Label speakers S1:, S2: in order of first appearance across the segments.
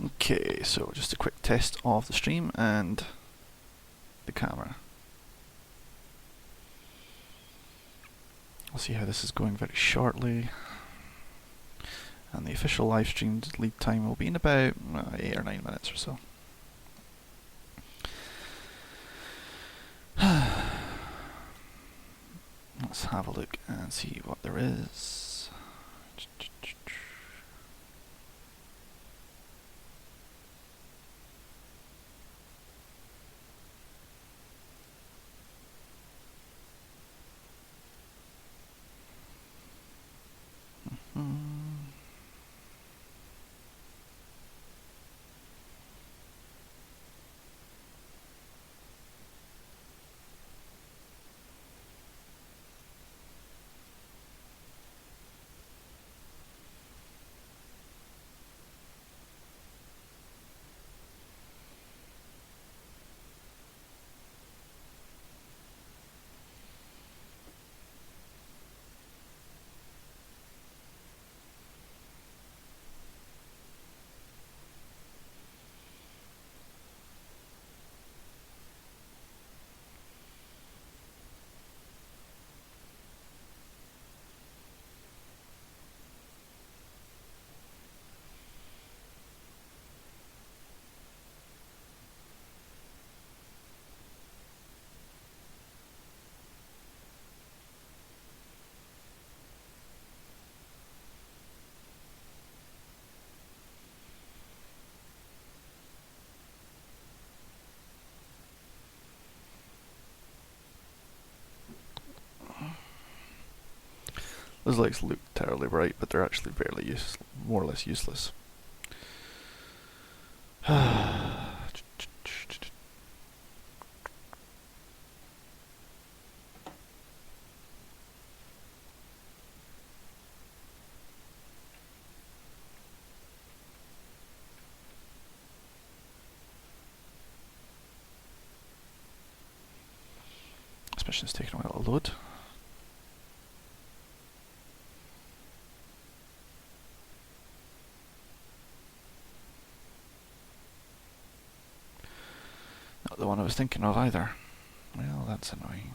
S1: Okay, so just a quick test of the stream and the camera. We'll see how this is going very shortly. And the official live stream lead time will be in about 8 or 9 minutes or so. Let's have a look and see what there is. Those lights look terribly bright, but they're actually more or less useless. This mission's taking a while to load. Not the one I was thinking of either. Well, that's annoying.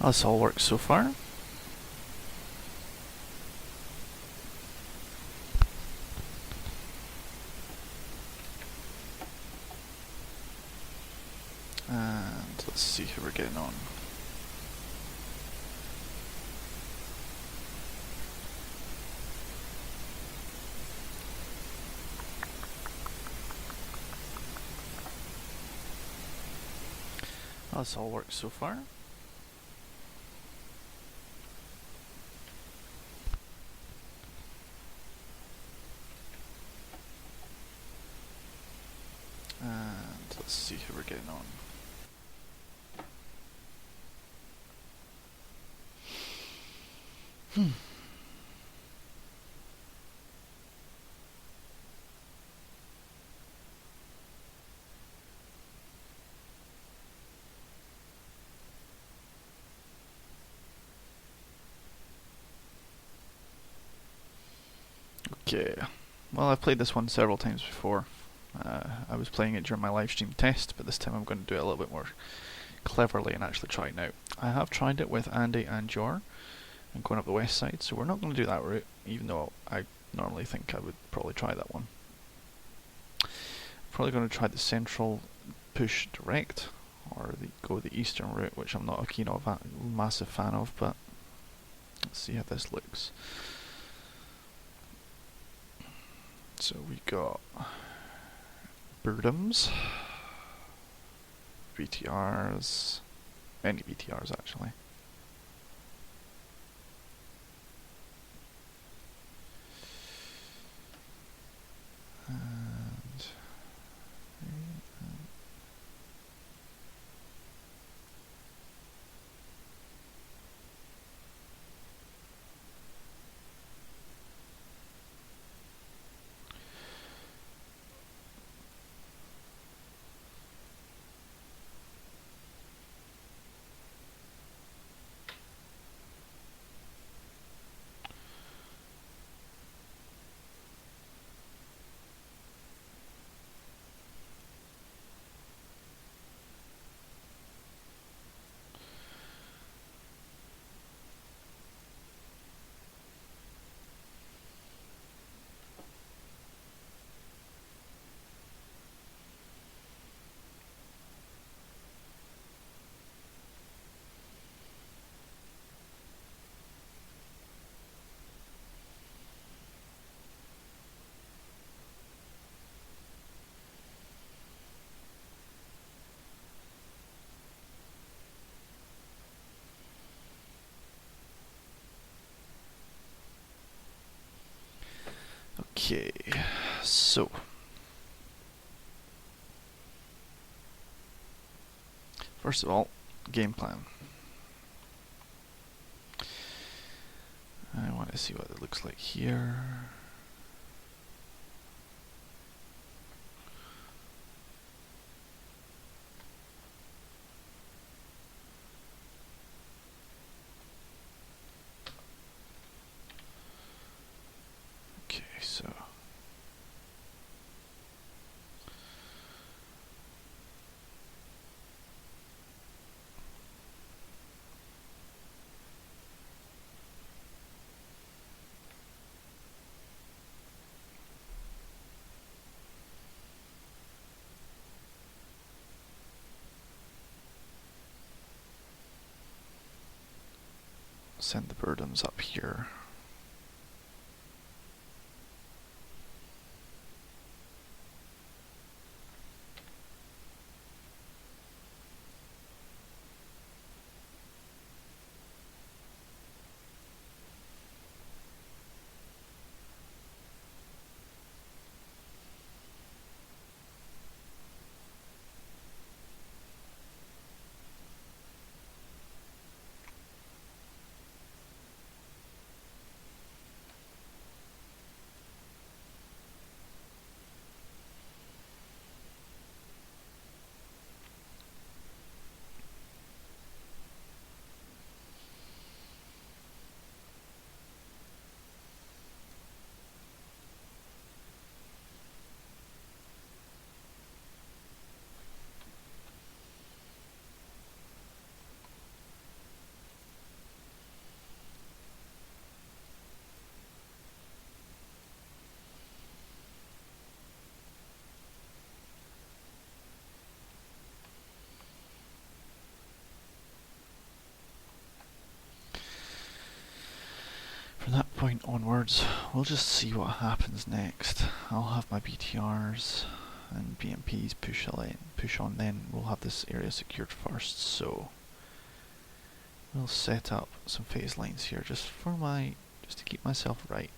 S1: This all works so far. And let's see who we're getting on. This all works so far. And let's see who we're getting on. Okay, well, I've played this one several times before. I was playing it during my live stream test, but this time I'm going to do it a little bit more cleverly and actually try it out. I have tried it with Andy and Jor and going up the west side, so we're not going to do that route, even though I normally think I would probably try that one. Probably going to try the central push direct, or go the eastern route, which I'm not a massive fan of, but let's see how this looks. So we got Birdums, BTRs, any BTRs actually. And okay, so first of all, game plan. I want to see what it looks like here. Okay, so send the burdens up here. point onwards, we'll just see what happens next. I'll have my BTRs and BMPs push on then. We'll have this area secured first, so we'll set up some phase lines here just to keep myself right.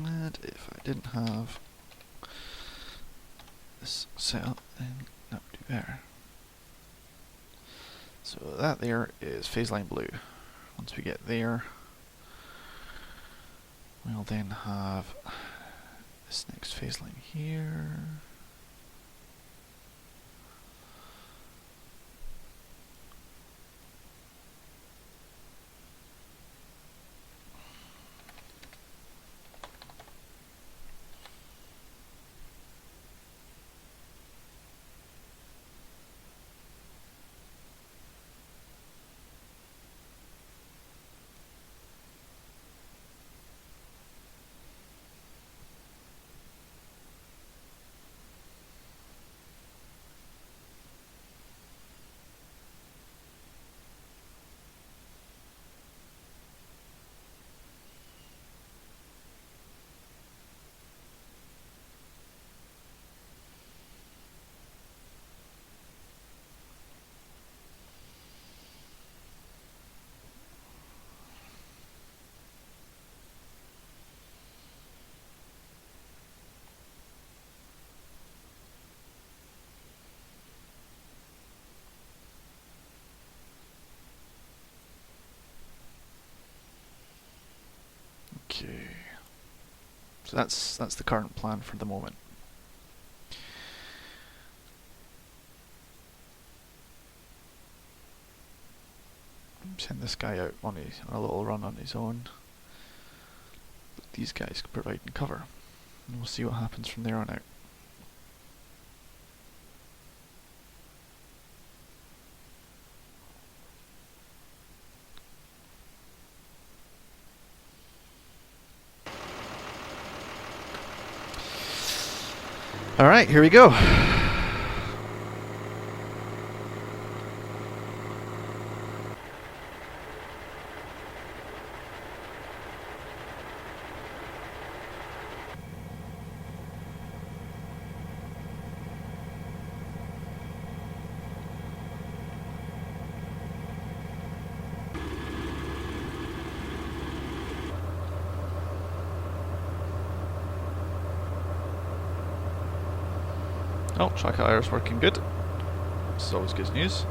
S1: And if I didn't have this set up, then that would do better. So that there is phase line blue. Once we get there, we'll then have this next phase line here. Okay, so that's the current plan for the moment. Send this guy out on a little run on his own. But these guys can provide cover, and we'll see what happens from there on out. Alright, here we go. Oh, track IR's working good. This is always good news.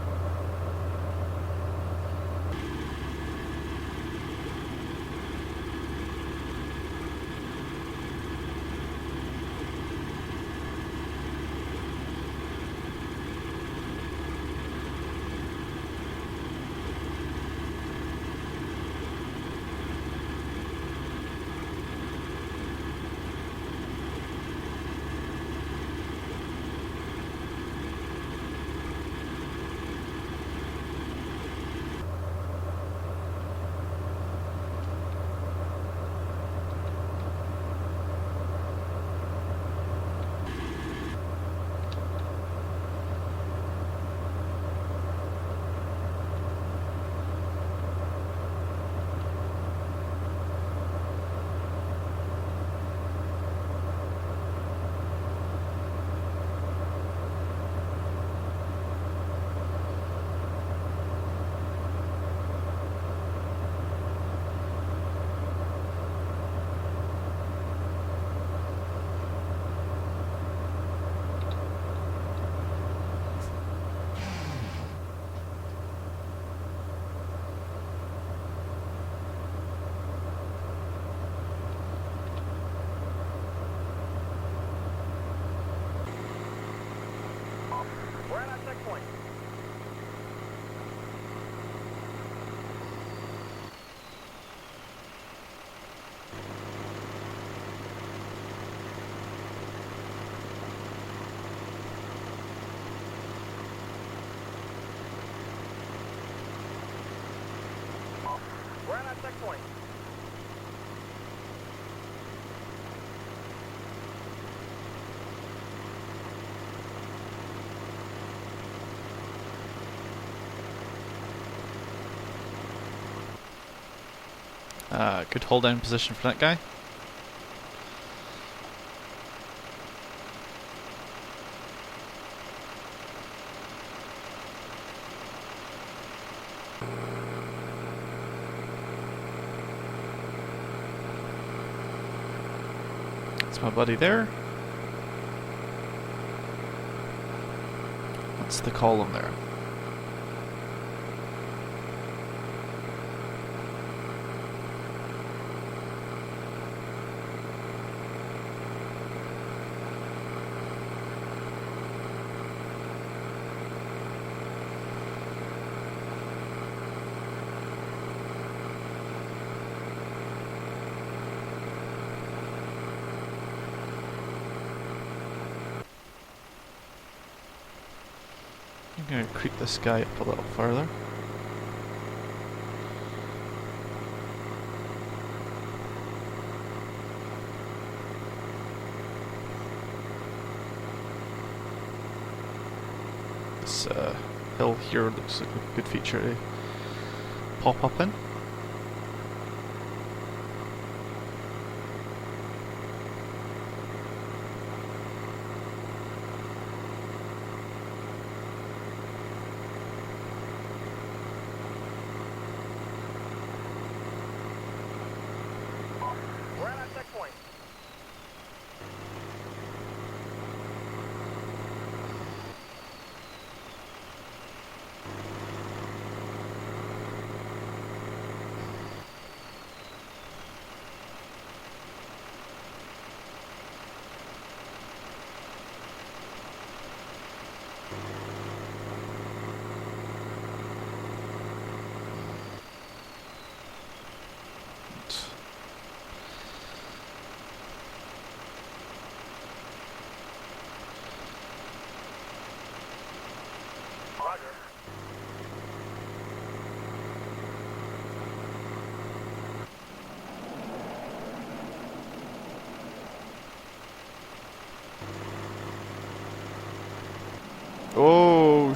S2: point.
S1: Good hold down position for that guy. That's my buddy there. What's the column there? I'm going to creep this guy up a little further. This hill here looks like a good feature to pop up in.
S2: We're at our checkpoint. Roger.
S1: Oh,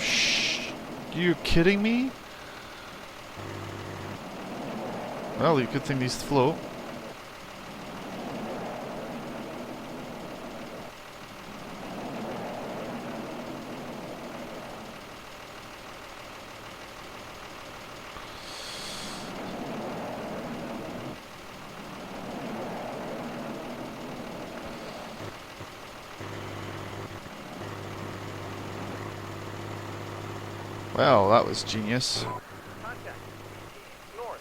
S1: you kidding me? Well, you good thing these float. Well, that was genius.
S2: Contact. North.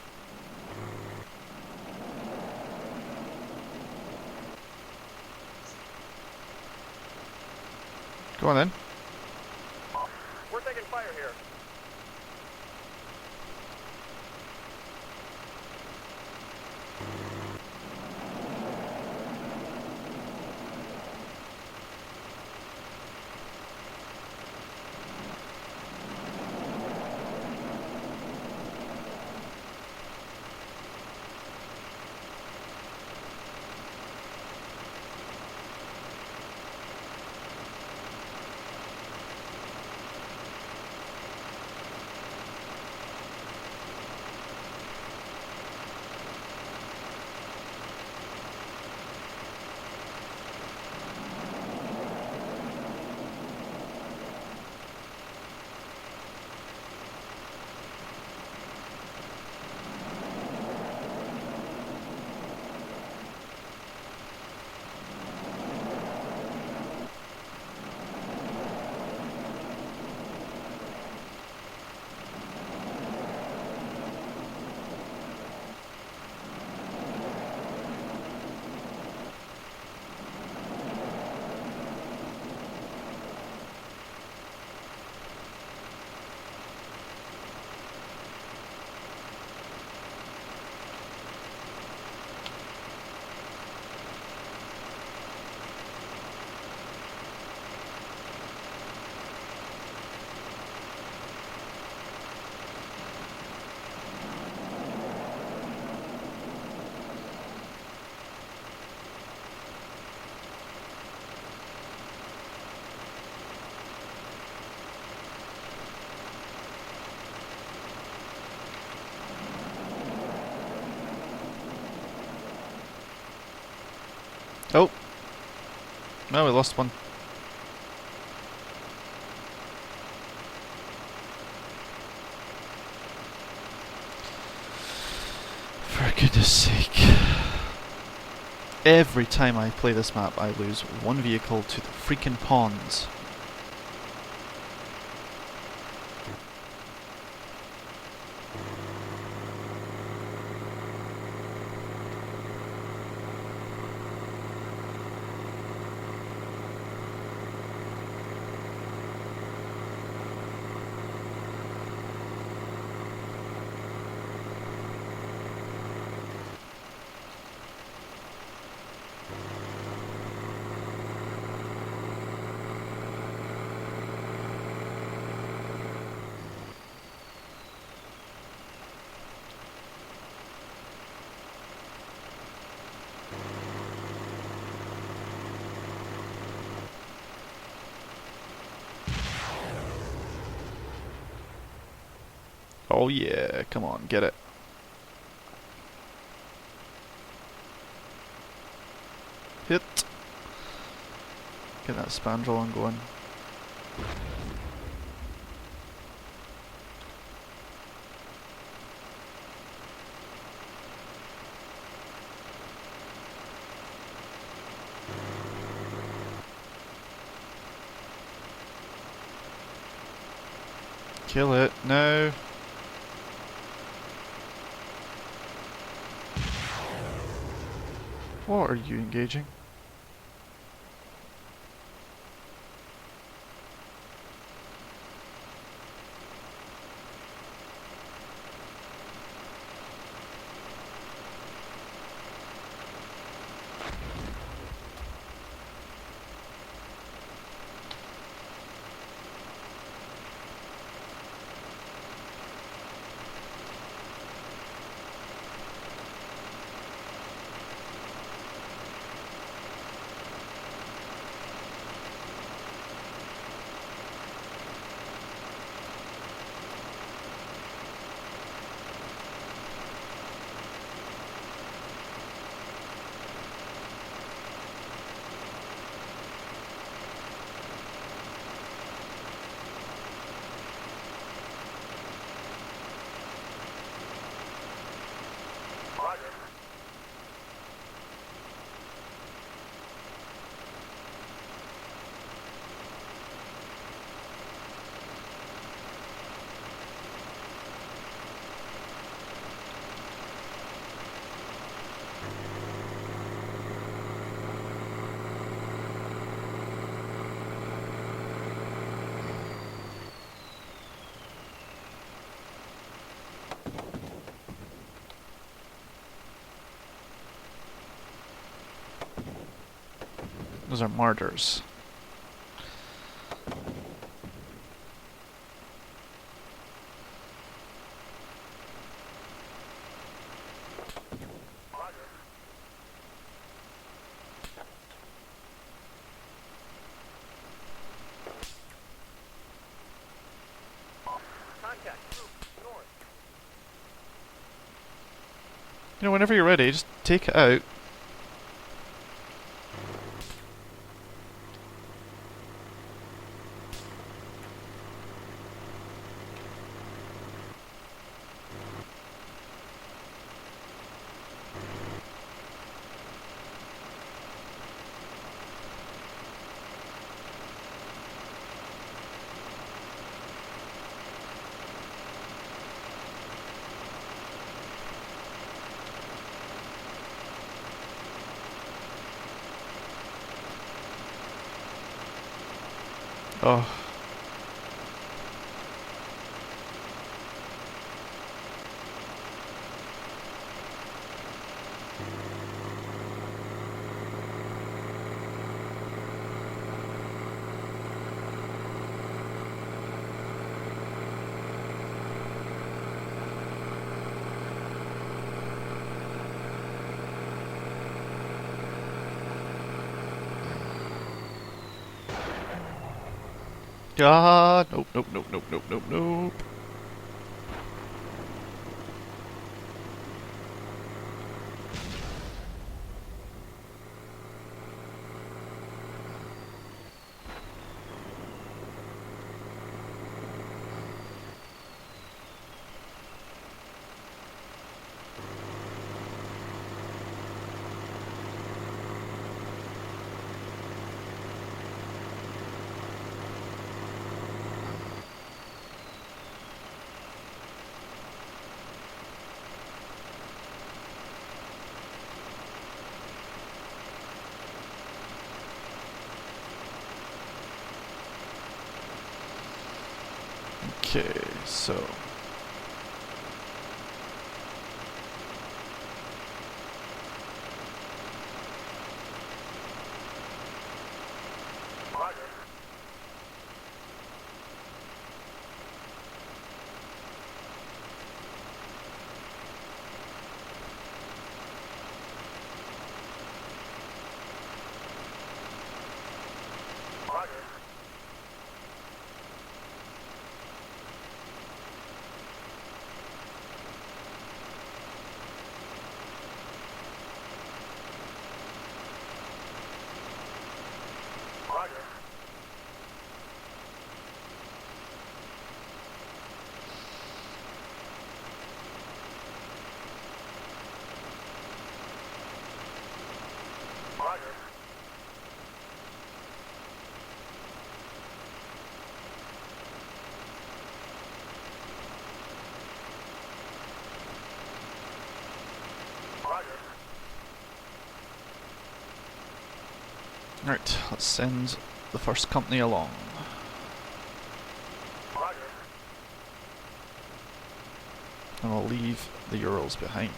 S1: Go on then.
S2: We're taking fire here.
S1: Oh! No, we lost one. For goodness sake. Every time I play this map, I lose one vehicle to the freaking ponds. Oh yeah, come on, get it. Hit. Get that spandrel on going. Kill it, no. What are you engaging?
S2: Roger.
S1: Those are martyrs.
S2: Roger. Contact. North.
S1: You know, whenever you're ready, just take it out. Oh. God, nope, nope, nope, nope, nope, nope, nope. Okay, so
S2: Roger. Roger. Roger. Roger. Roger.
S1: right, let's send the first company along.
S2: Roger.
S1: And we'll leave the Urals behind.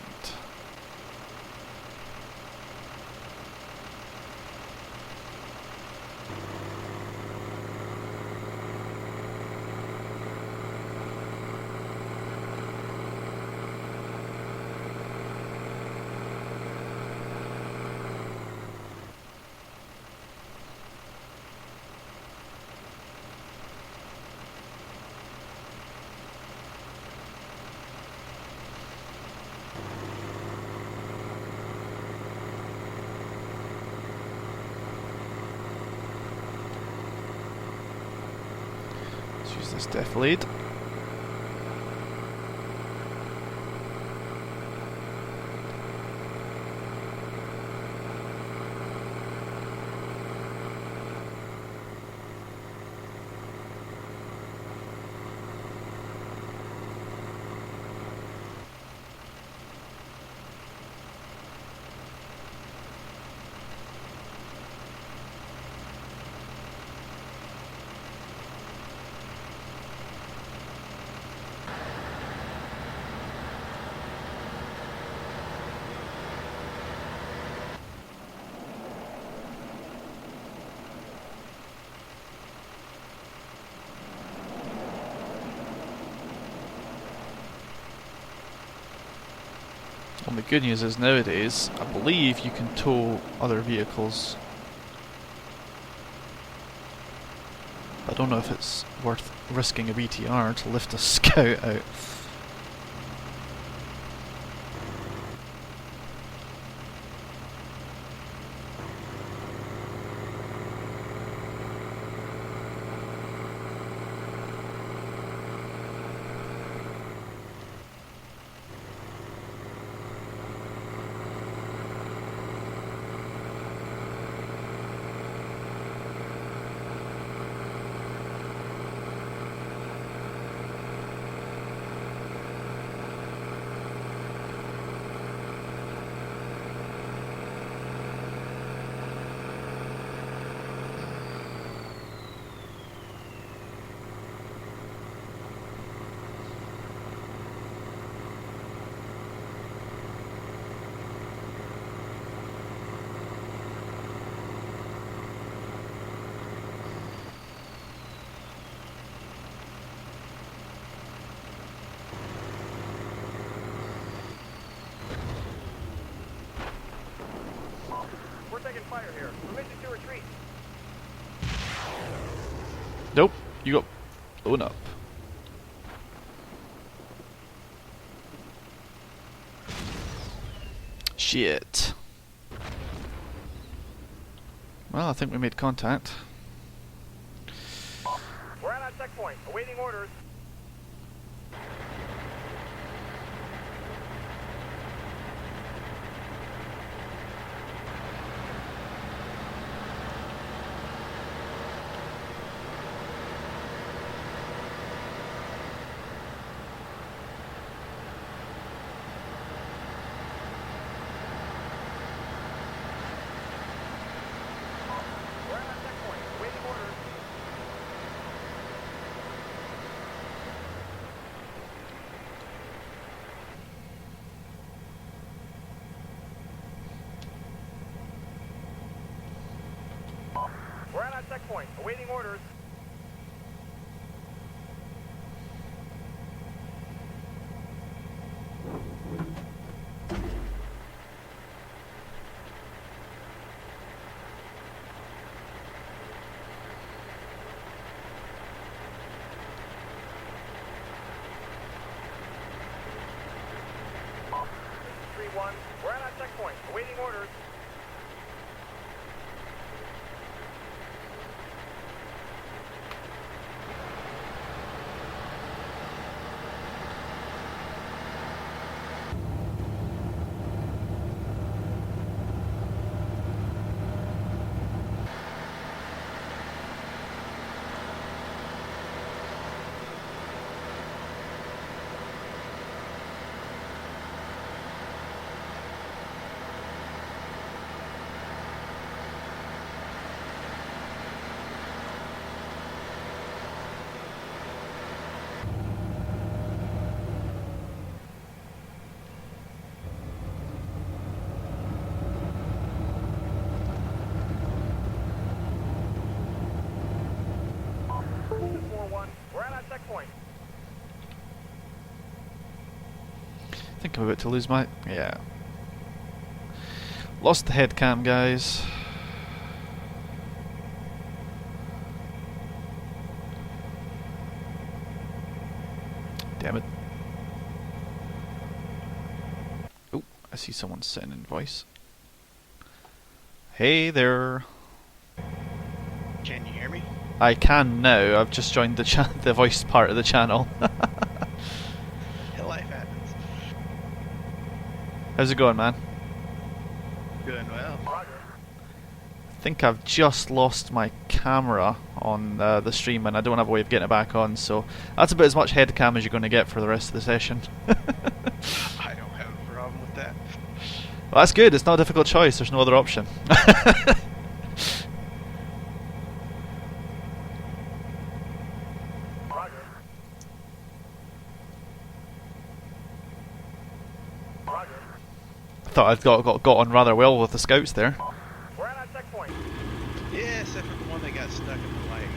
S1: Let's use this def lead. Well, the good news is nowadays, I believe you can tow other vehicles. I don't know if it's worth risking a BTR to lift a scout out.
S2: We're taking fire here. Permission to retreat.
S1: Nope, you got blown up. Shit. Well, I think we made contact.
S2: We're at our checkpoint, awaiting orders. We're at our checkpoint, awaiting orders. checkpoint, awaiting orders. We're at our checkpoint, awaiting orders. We're at our checkpoint.
S1: I think I'm about to lose my... yeah. Lost the head cam, guys. Damn it. Oh, I see someone sending voice. Hey there.
S3: Can you hear me?
S1: I can now. I've just joined the the voice part of the channel.
S3: Life happens.
S1: How's it going, man?
S3: Doing well.
S2: Roger.
S1: I think I've just lost my camera on the stream and I don't have a way of getting it back on, so that's about as much head cam as you're going to get for the rest of the session.
S3: I don't have a problem with that.
S1: Well, that's good. It's not a difficult choice. There's no other option.
S2: Roger. Roger.
S1: I thought I'd got on rather well with the scouts there.
S2: We're at our checkpoint.
S3: Yeah, except for the one that got stuck in the light.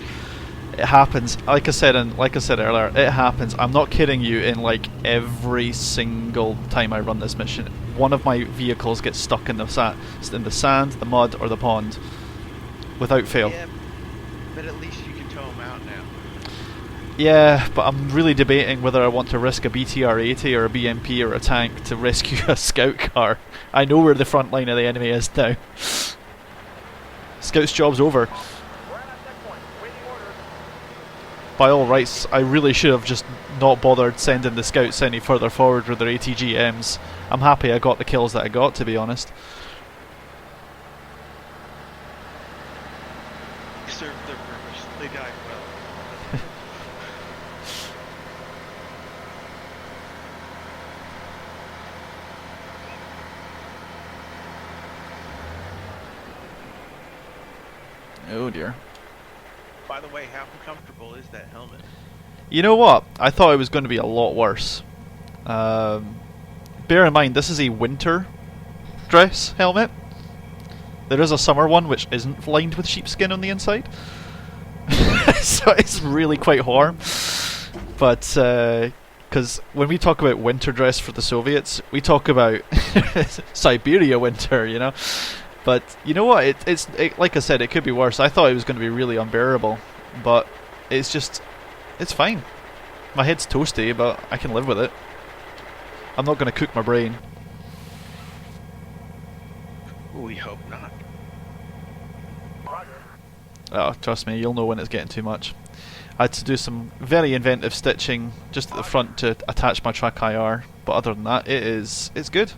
S1: It happens. Like I said earlier, it happens. I'm not kidding you. In like every single time I run this mission, one of my vehicles gets stuck in the sand, the mud, or the pond, without fail.
S3: Yeah, but at least you can tow them out now.
S1: Yeah, but I'm really debating whether I want to risk a BTR-80 or a BMP or a tank to rescue a scout car. I know where the front line of the enemy is now. Scout's job's over.
S2: We're at our checkpoint, awaiting orders.
S1: By all rights, I really should have just not bothered sending the scouts any further forward with their ATGMs. I'm happy I got the kills that I got, to be honest.
S3: They served their purpose. They died well.
S1: Oh dear.
S3: By the way, how comfortable is that helmet?
S1: You know what? I thought it was going to be a lot worse. Bear in mind, this is a winter dress helmet. There is a summer one which isn't lined with sheepskin on the inside. So it's really quite warm. But, because when we talk about winter dress for the Soviets, we talk about Siberia winter, you know? But, you know what? It's like I said, it could be worse. I thought it was going to be really unbearable. But it's just... it's fine. My head's toasty, but I can live with it. I'm not going to cook my brain.
S3: We hope not.
S2: Roger.
S1: Oh, trust me, you'll know when it's getting too much. I had to do some very inventive stitching just at the front to attach my track IR, but other than that, it's good.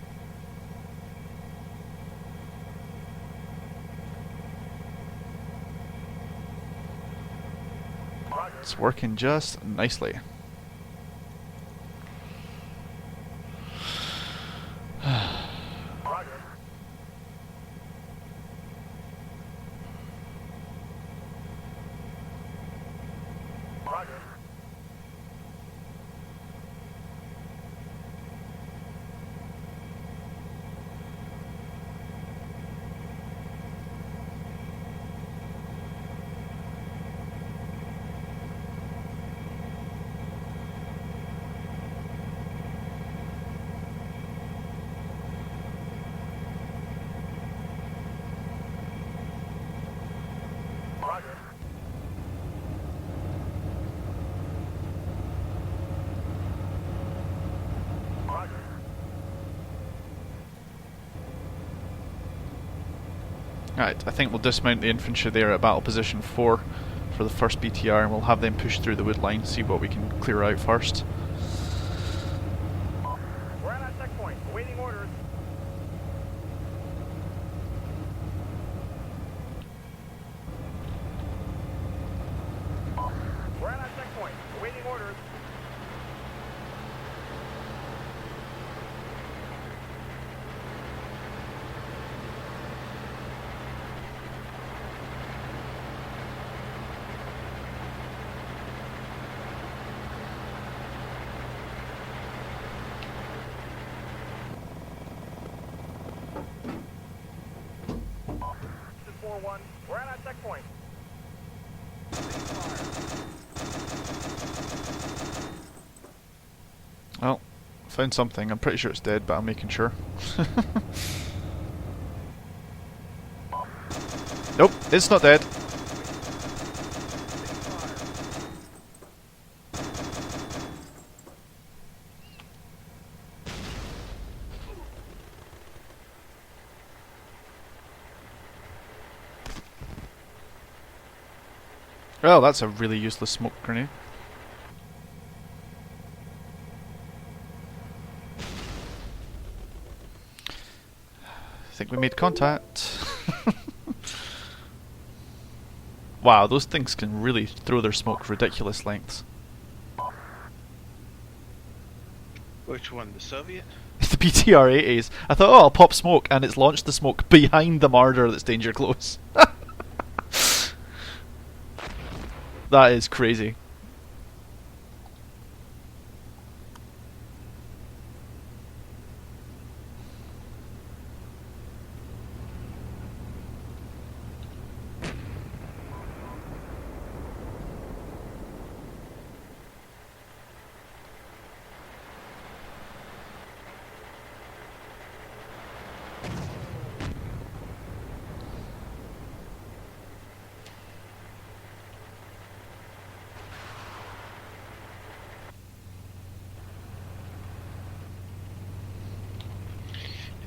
S2: Roger.
S1: It's working just nicely.
S2: Roger. Roger.
S1: Right, I think we'll dismount the infantry there at battle position 4 for the first BTR, and we'll have them push through the wood line, see what we can clear out first.
S2: We're at our checkpoint, awaiting orders. We're at our checkpoint, awaiting orders. This is 4-1. We're at our checkpoint.
S1: Well, found something. I'm pretty sure it's dead, but I'm making sure. Nope, it's not dead. Well, that's a really useless smoke grenade. I think we made contact. Wow, those things can really throw their smoke ridiculous lengths.
S3: Which one? The Soviet?
S1: The BTR-80s. I thought, oh, I'll pop smoke, and it's launched the smoke behind the Marder that's danger close. That is crazy.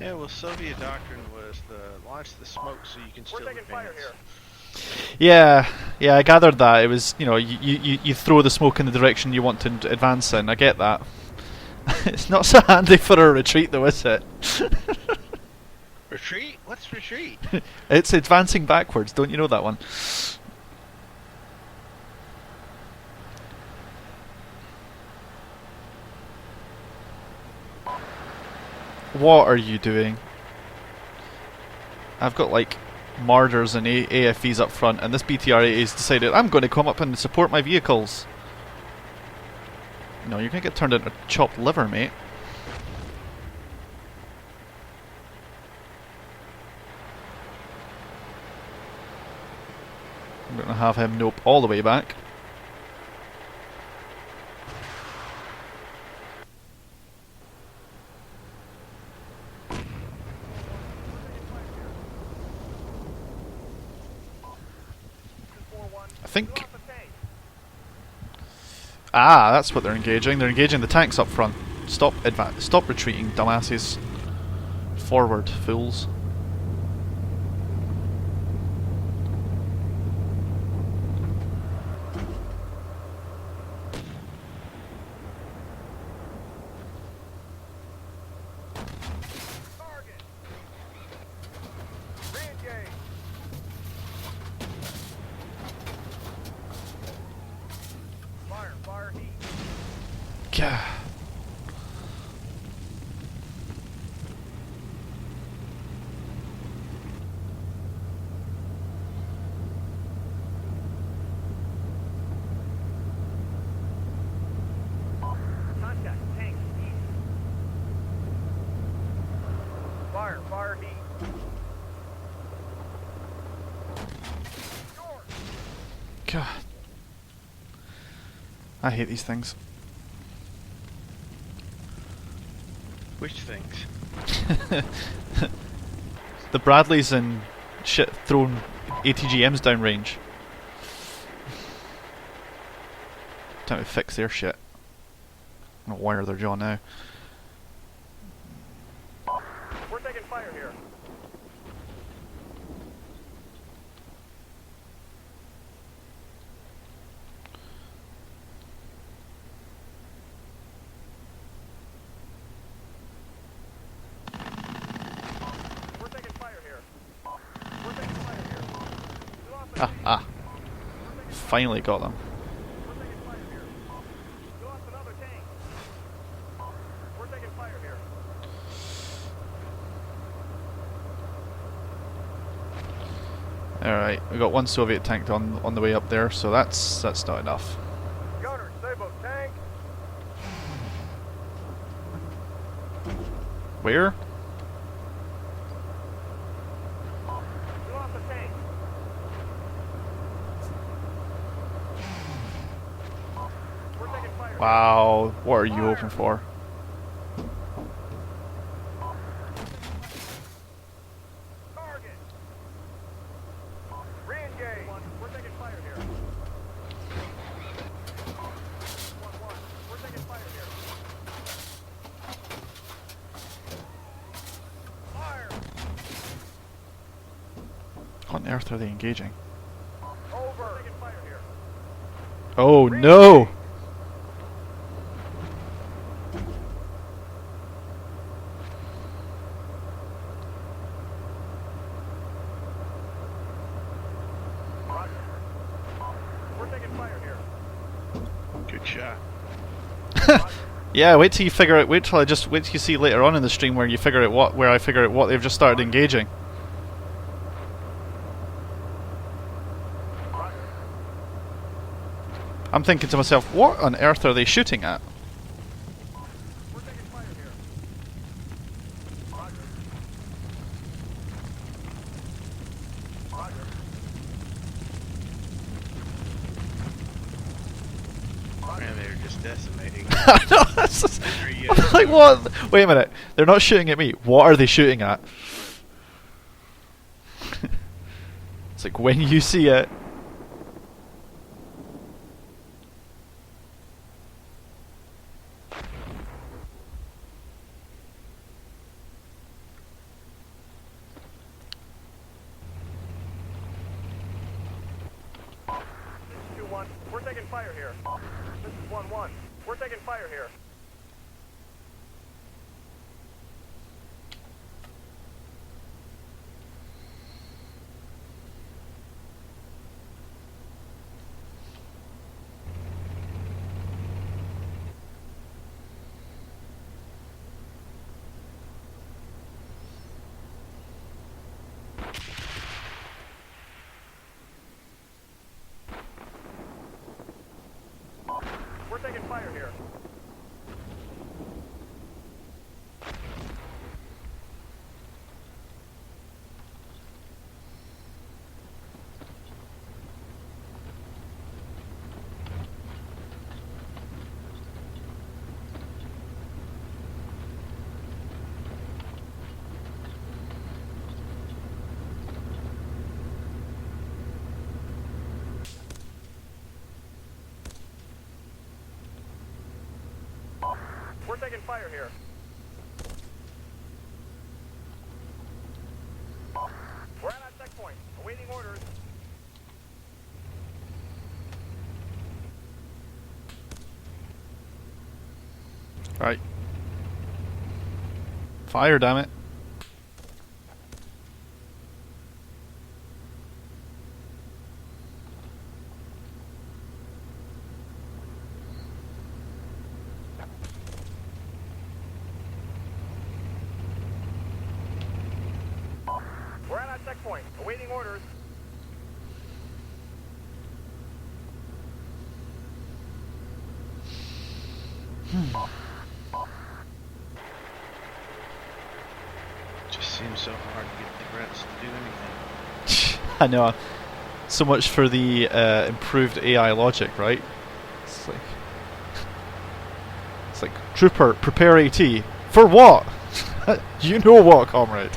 S3: Yeah, well, Soviet doctrine was to launch the smoke so you can
S2: We're
S3: still
S2: taking fire
S3: advance.
S1: Yeah, yeah, I gathered that. It was, you know, you throw the smoke in the direction you want to advance in. I get that. It's not so handy for a retreat, though, is it?
S3: Retreat? What's retreat?
S1: It's advancing backwards. Don't you know that one? What are you doing? I've got like Marders and AFVs up front, and this BTR-80 has decided I'm going to come up and support my vehicles. No, you're going to get turned into chopped liver, mate. I'm going to have him nope all the way back. I think... Ah, that's what they're engaging. They're engaging the tanks up front. Stop retreating, dumbasses. Forward, fools.
S2: Target. Re-engage. Fire heat.
S1: Gah.
S2: Contact, tanks, east. Fire heat. Short.
S1: God. I hate these things.
S3: Which things?
S1: The Bradleys and shit throwing ATGMs downrange. Time to fix their shit. I'm gonna wire their jaw now.
S2: We're taking fire here.
S1: Ah, finally got them.
S2: We're taking fire here. We lost another tank. We're taking fire here.
S1: Alright, we got one Soviet tank on the way up there, so that's not enough.
S2: Gunner, Sabo tank.
S1: Where?
S2: We lost a tank. We're taking fire.
S1: Wow, what are you hoping for?
S2: Target. Re-engage. We're taking fire here. 1-1. We're taking fire here. Fire.
S1: What on earth are they engaging?
S2: Over. We're taking fire here.
S1: Oh no!
S2: Roger. We're taking fire here.
S3: Good shot.
S2: Roger.
S1: Yeah, wait till you figure out. Wait till you see later on in the stream where I figure out what they've just started engaging.
S2: Roger.
S1: I'm thinking to myself, what on earth are they shooting at?
S2: We're taking fire here. Roger. Roger.
S3: Man, they're just decimating.
S1: I know, that's just, I'm like, what? Wait a minute, they're not shooting at me. What are they shooting at? It's like when you see it.
S2: This is 2-1. We're taking fire here. This is 1-1. We're taking fire here. We're taking fire here. We're taking fire here. We're at our checkpoint, awaiting orders.
S1: Right. Fire, damn it.
S2: We're at our checkpoint, awaiting orders.
S3: Just seems so hard to get the Brits to do anything.
S1: I know. So much for the improved AI logic, right? It's like, trooper, prepare AT. For what? You know what, comrade.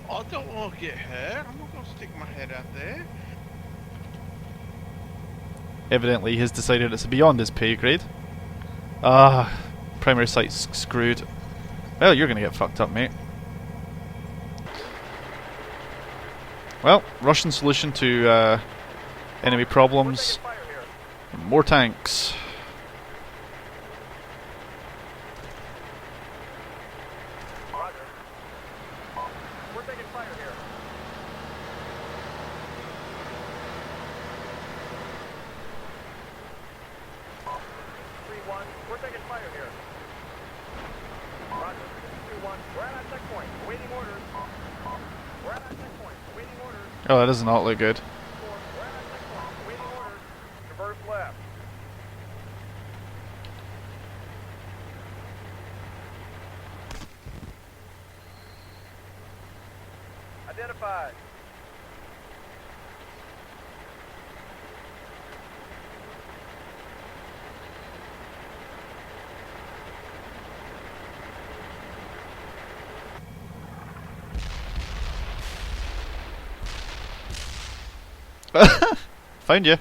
S3: I don't want to get hurt. I'm not going to stick my head out there.
S1: Evidently, he's decided it's beyond his pay grade. Ah, primary site's screwed. Well, you're gonna get fucked up, mate. Well, Russian solution to enemy
S2: We're
S1: problems.
S2: taking fire here.
S1: More tanks.
S2: Roger. We're taking fire here. 2-1. We're taking fire here. Roger. 2-1. We're at our checkpoint. Awaiting orders. We're at our checkpoint. Awaiting orders.
S1: Oh, that does not look good.
S2: We're at our checkpoint. Awaiting orders. Traverse left. Identified.
S1: Found you. I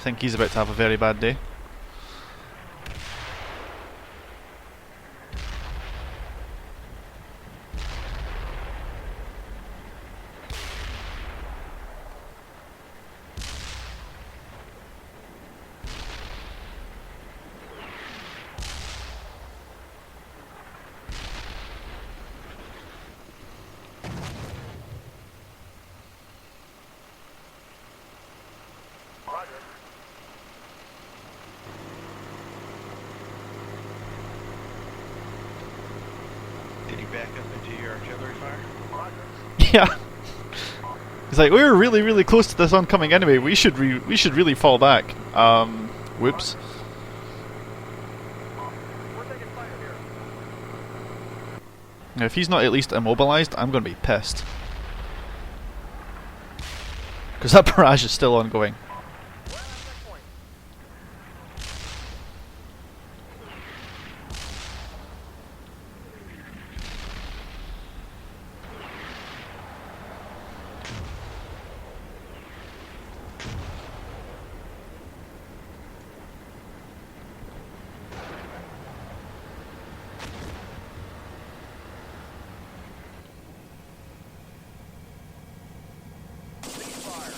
S1: think he's about to have a very bad day.
S2: Roger.
S3: Did he back up into your artillery fire?
S2: Roger.
S1: Yeah. He's like, we were really, really close to this oncoming enemy. We should really fall back. Whoops.
S2: We're taking fire here.
S1: Now, if he's not at least immobilized, I'm going to be pissed. Because that barrage is still ongoing.
S2: We're at our checkpoint. Ceasefire.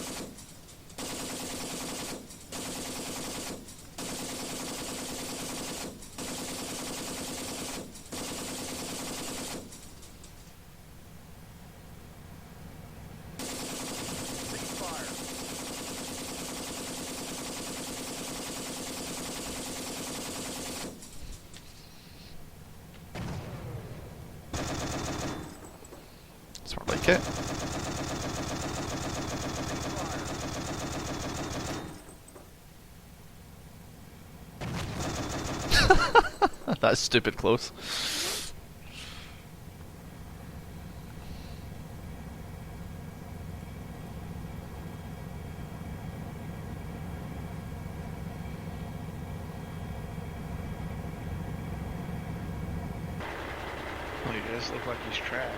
S2: Ceasefire.
S1: That's more like it. That's stupid close.
S3: Well, he does look like he's trapped.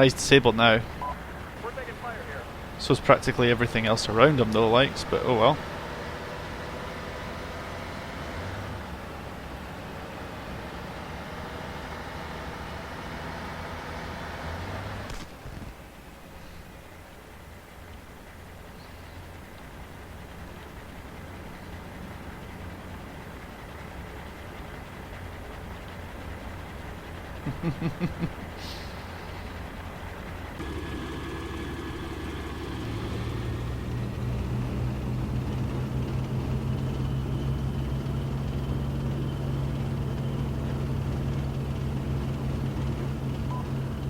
S1: He's disabled now.
S2: We're taking fire here.
S1: So is practically everything else around him, though, likes, but oh well.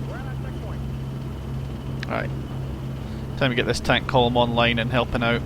S2: We're at our checkpoint.
S1: Alright. Time to get this tank column online and helping out.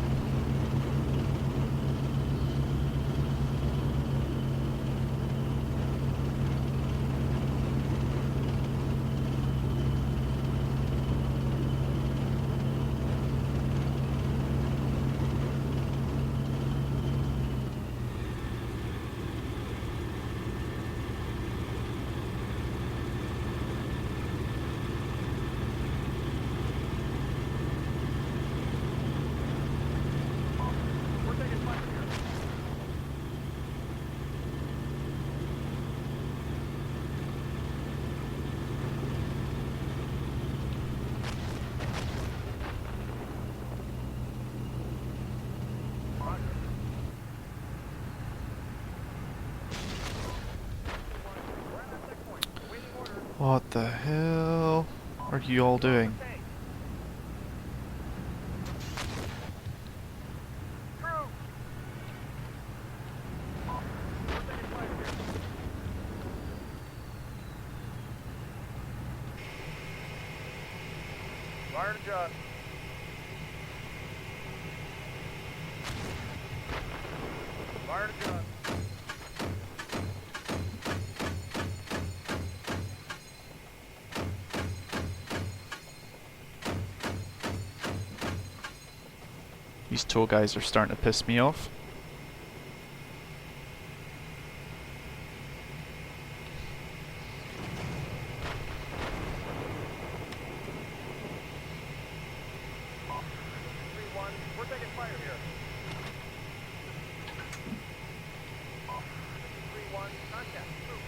S1: What the hell are you all doing?
S2: Tank. Troops. We're taking fire here. Fire and adjust. Fire and adjust.
S1: These tow guys are starting to piss me off.
S2: We're taking fire here. 3-1, contact. Troops.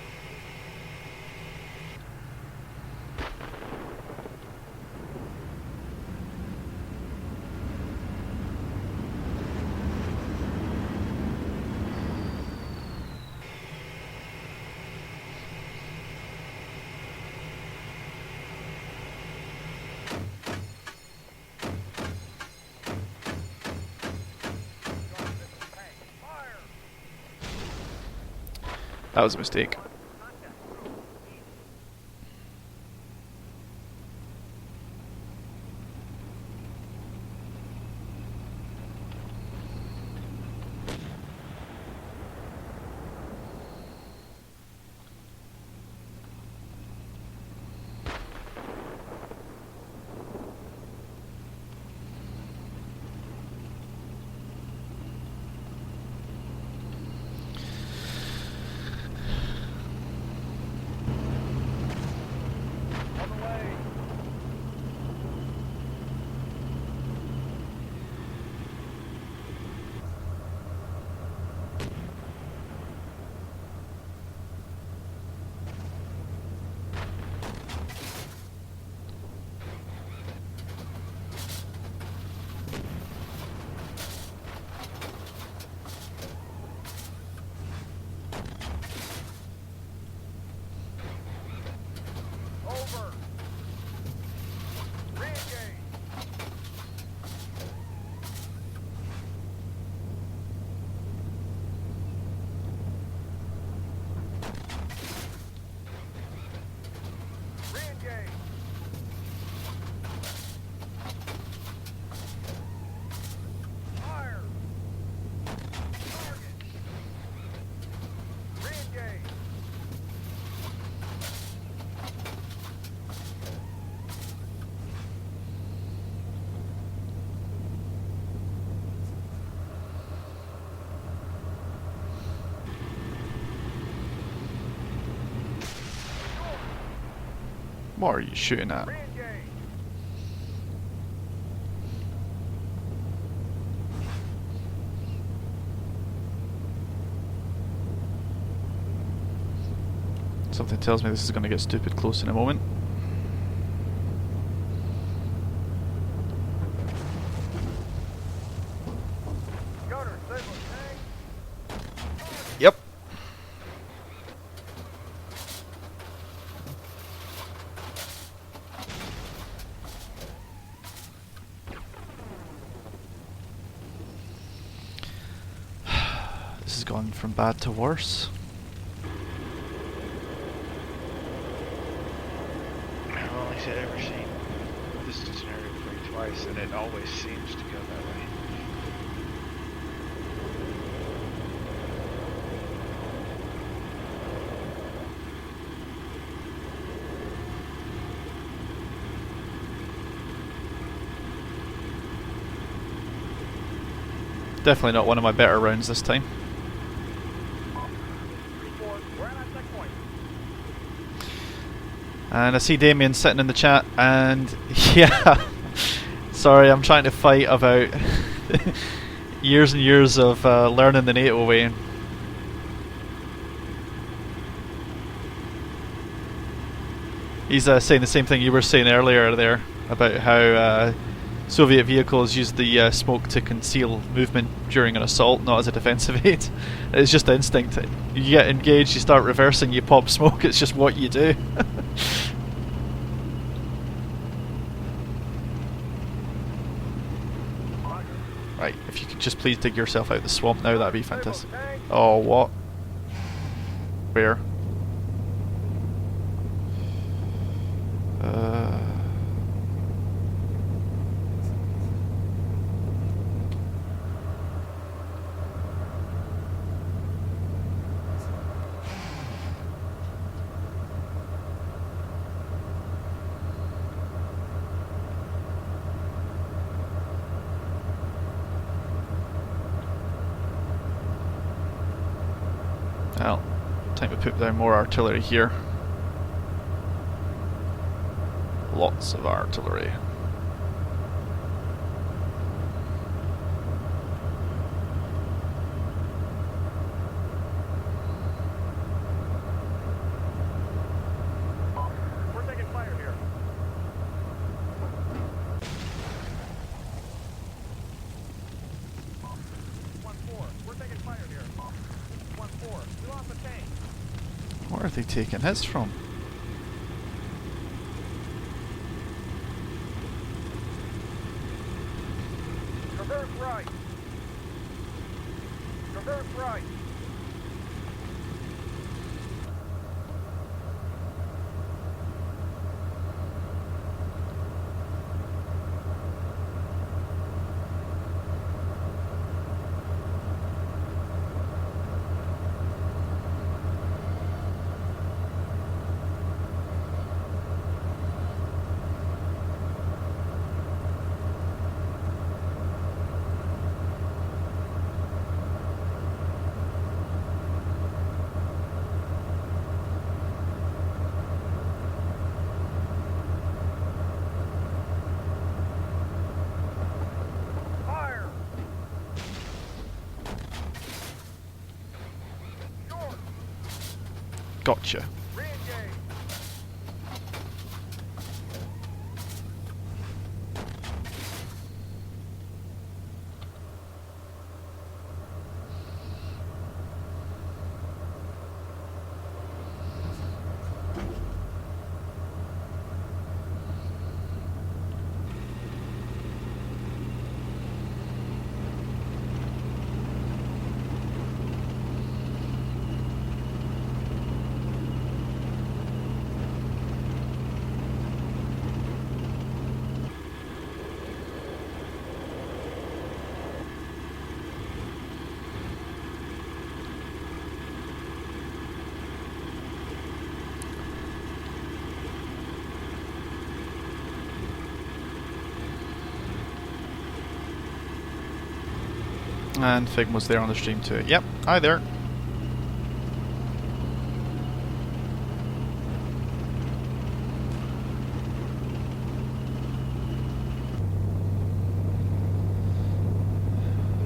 S2: Fire!
S1: That was a mistake.
S2: Contact. Troops. On the way. Over. Re-engage. Re-engage. Fire. Target. Re-engage.
S1: What are you shooting at?
S2: Re-engage.
S1: Something tells me this is going to get stupid close in a moment.
S2: Gunner, signal tank.
S1: Yep. This has gone from bad to worse.
S3: I've only ever seen this scenario play twice, and it always seems to go that way.
S1: Definitely not one of my better rounds this time.
S2: Report. We're at our checkpoint.
S1: And I see Damien sitting in the chat, and yeah, sorry, I'm trying to fight about years and years of learning the NATO way. He's saying the same thing you were saying earlier there about how Soviet vehicles use the smoke to conceal movement during an assault, not as a defensive aid. It's just instinct. You get engaged, you start reversing, you pop smoke, it's just what you do. could just please dig yourself out of the swamp now, that'd be fantastic.
S2: Tank.
S1: Oh, what? Where? Well, time to put down more artillery here. Lots of artillery.
S2: We're taking fire here. One four. We're taking fire here. 1-4. We lost the tank.
S1: Where are they taking his from?
S2: Traverse right. Traverse right. Fire. Short.
S1: Gotcha.
S2: Re-engage.
S1: And Figma's there on the stream too. Yep, hi there.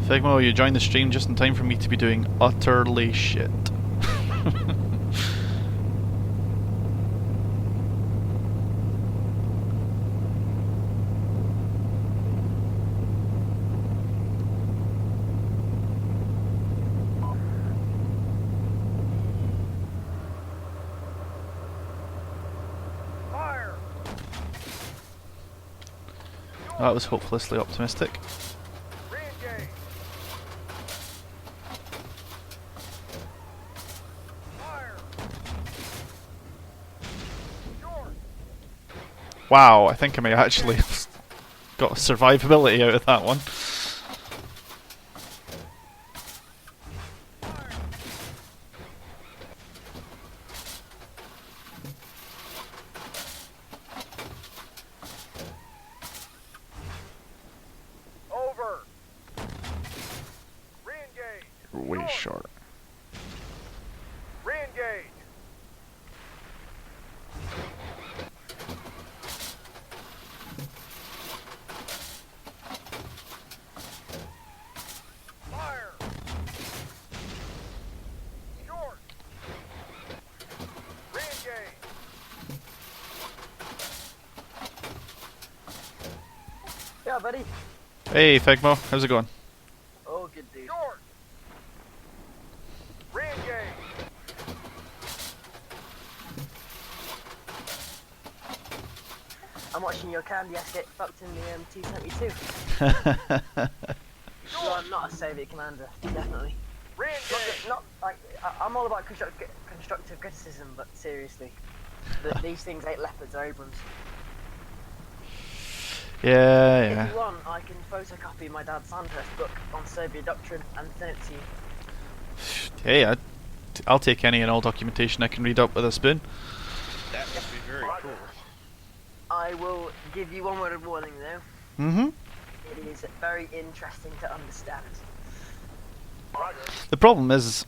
S1: Figma, you joined the stream just in time for me to be doing utterly shit.
S2: Fire.
S1: That was hopelessly optimistic.
S2: Re-engage. Fire. Short.
S1: Wow, I think I may actually got survivability out of that one.
S2: Fire. Over. Re-engage.
S1: Way short.
S2: Re-engage. Fire. Short. Re-engage.
S4: Yeah, buddy.
S1: Hey Figmo, how's it going?
S4: Oh, good dude.
S2: Short. Re-engage.
S4: I'm watching your candy ass get fucked in the T-72.
S2: Short.
S4: I'm not a Soviet commander, definitely.
S2: Re-engage.
S4: Not like I'm all about constructive criticism, but seriously, these things ain't Leopards or Abrams.
S1: Yeah,
S4: If
S1: yeah.
S4: you want, I can photocopy my dad's Sandhurst book on Soviet doctrine and send it to you.
S1: Hey, I'll take any and all documentation I can read up with a spoon.
S3: That would be very cool.
S4: I will give you one word of warning though.
S1: Mm-hmm.
S4: It is very interesting to understand.
S1: The problem is,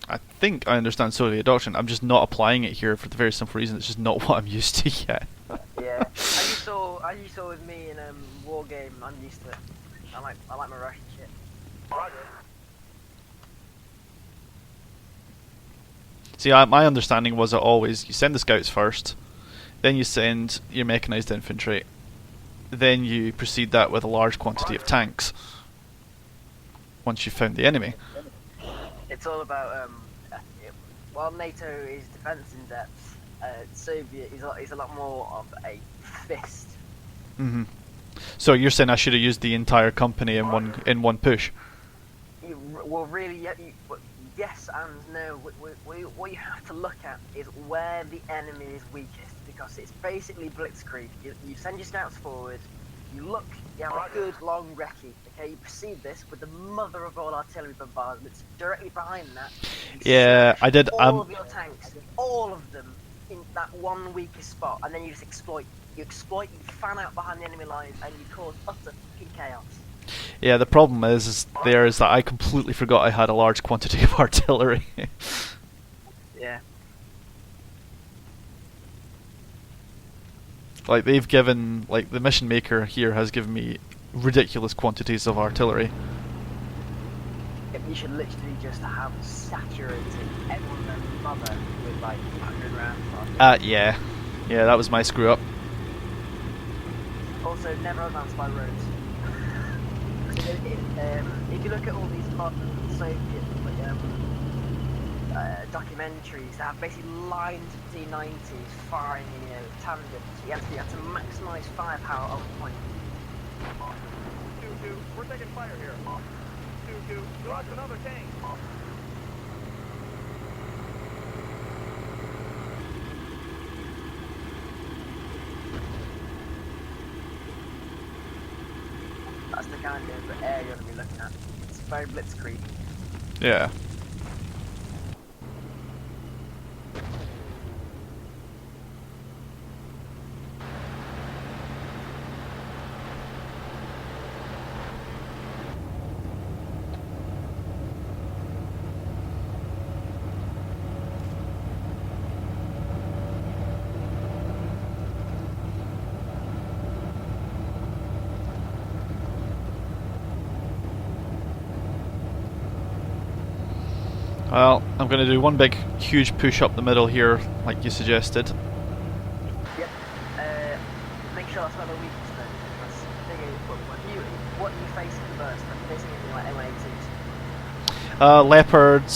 S1: I think I understand Soviet doctrine. I'm just not applying it here for the very simple reason it's just not what I'm used to yet.
S4: Yeah, as you saw with me in War Game, I'm used to it. I like my Russian shit.
S1: See, my understanding was that always you send the scouts first, then you send your mechanized infantry, then you proceed that with a large quantity of tanks. Once you've found the enemy.
S4: It's all about while NATO is defense in depth, Soviet is a lot more of a fist.
S1: Mm-hmm. So you're saying I should have used the entire company in one push?
S4: Well, really, yes and no. What you have to look at is where the enemy is weakest, because it's basically blitzkrieg. You send your scouts forward, you look, you have a good long recce. Okay, you proceed this with the mother of all artillery bombardments directly behind that.
S1: Yeah, I did.
S4: All of your tanks, all of them, in that one weakest spot, and then you just exploit. You fan out behind the enemy lines, and you cause utter fucking chaos.
S1: Yeah, the problem is that I completely forgot I had a large quantity of artillery.
S4: Yeah.
S1: Like they've given, like the mission maker here has given me ridiculous quantities of artillery.
S4: You should literally just have saturated everyone and mother with like 100 rounds.
S1: Yeah, that was my screw up.
S4: Also, never advance by roads. If you look at all these modern Soviet documentaries, they have basically lines of D-90s firing in tandem. So you have to maximise firepower on point.
S2: 2-2, we're taking fire here. 2-2, lost another tank.
S4: That's the kind of area you're going to be looking at. It's very blitzkrieg.
S1: Yeah. Well, I'm going to do one big, huge push up the middle here, like you suggested.
S4: Yep. Make sure that's where the weakest then. That's the thing is, what you facing first? Are you facing anything like MA2s?
S1: Leopards,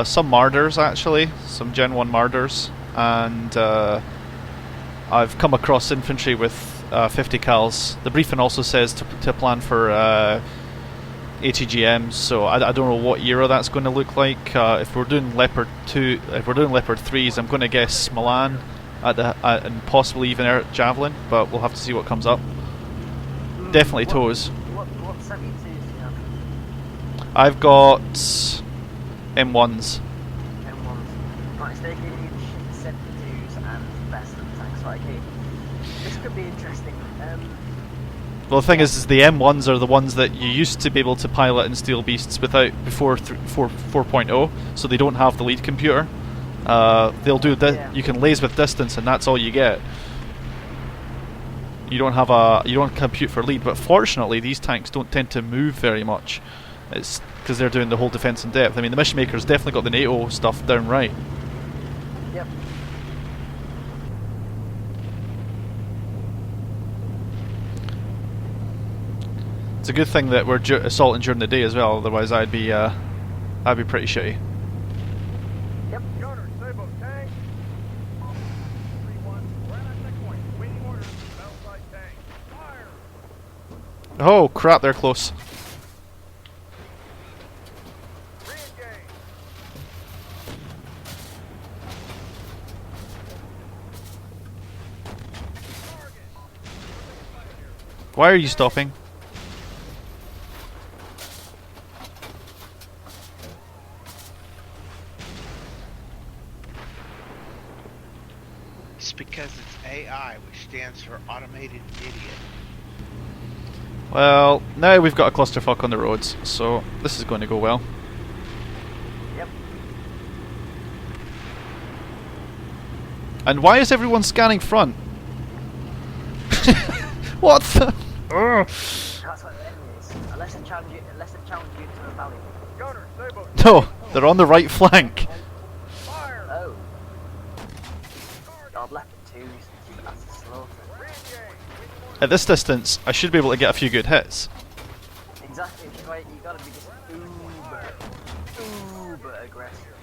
S1: some Marders actually, some Gen 1 Marders, and I've come across infantry with 50 cals. The briefing also says to plan for ATGMs, so I don't know what era that's going to look like. If we're doing Leopard 2, if we're doing Leopard 3s, I'm going to guess Milan and possibly even Air Javelin, but we'll have to see what comes up. Definitely TOWs.
S4: What 72s do you have?
S1: I've got M1s.
S4: M1s. Right, so they're giving you the shit 72s and best of the tanks, right? Okay. This could be interesting.
S1: Well, the thing is the M1s are the ones that you used to be able to pilot in Steel Beasts before 4.0, so they don't have the lead computer. They'll do that.
S4: Yeah.
S1: You can laze with distance, and that's all you get. You don't compute for lead, but fortunately these tanks don't tend to move very much. It's because they're doing the whole defense in depth. I mean, the mission maker's definitely got the NATO stuff down right.
S4: Yep.
S1: It's a good thing that we're assaulting during the day as well. Otherwise, I'd be pretty shitty.
S2: Yep. Gunner, Sabo, tank. 3-1, we're at that checkpoint. Waiting orders. Outside tank. Fire!
S1: Oh crap! They're close. Why are you stopping?
S3: It's because it's AI, which stands for Automated Idiot.
S1: Well, now we've got a clusterfuck on the roads, so this is going to go well.
S4: Yep.
S1: And why is everyone scanning front? What the? Ugh.
S4: That's what the enemy is. Unless they challenge you to a valley.
S2: Gunner, stable.
S1: No, they're on the right flank.
S2: Fire.
S4: Oh. God, left it too. That's a slaughter.
S1: At this distance, I should be able to get a few good hits.
S4: Exactly. You gotta be just uber aggressive.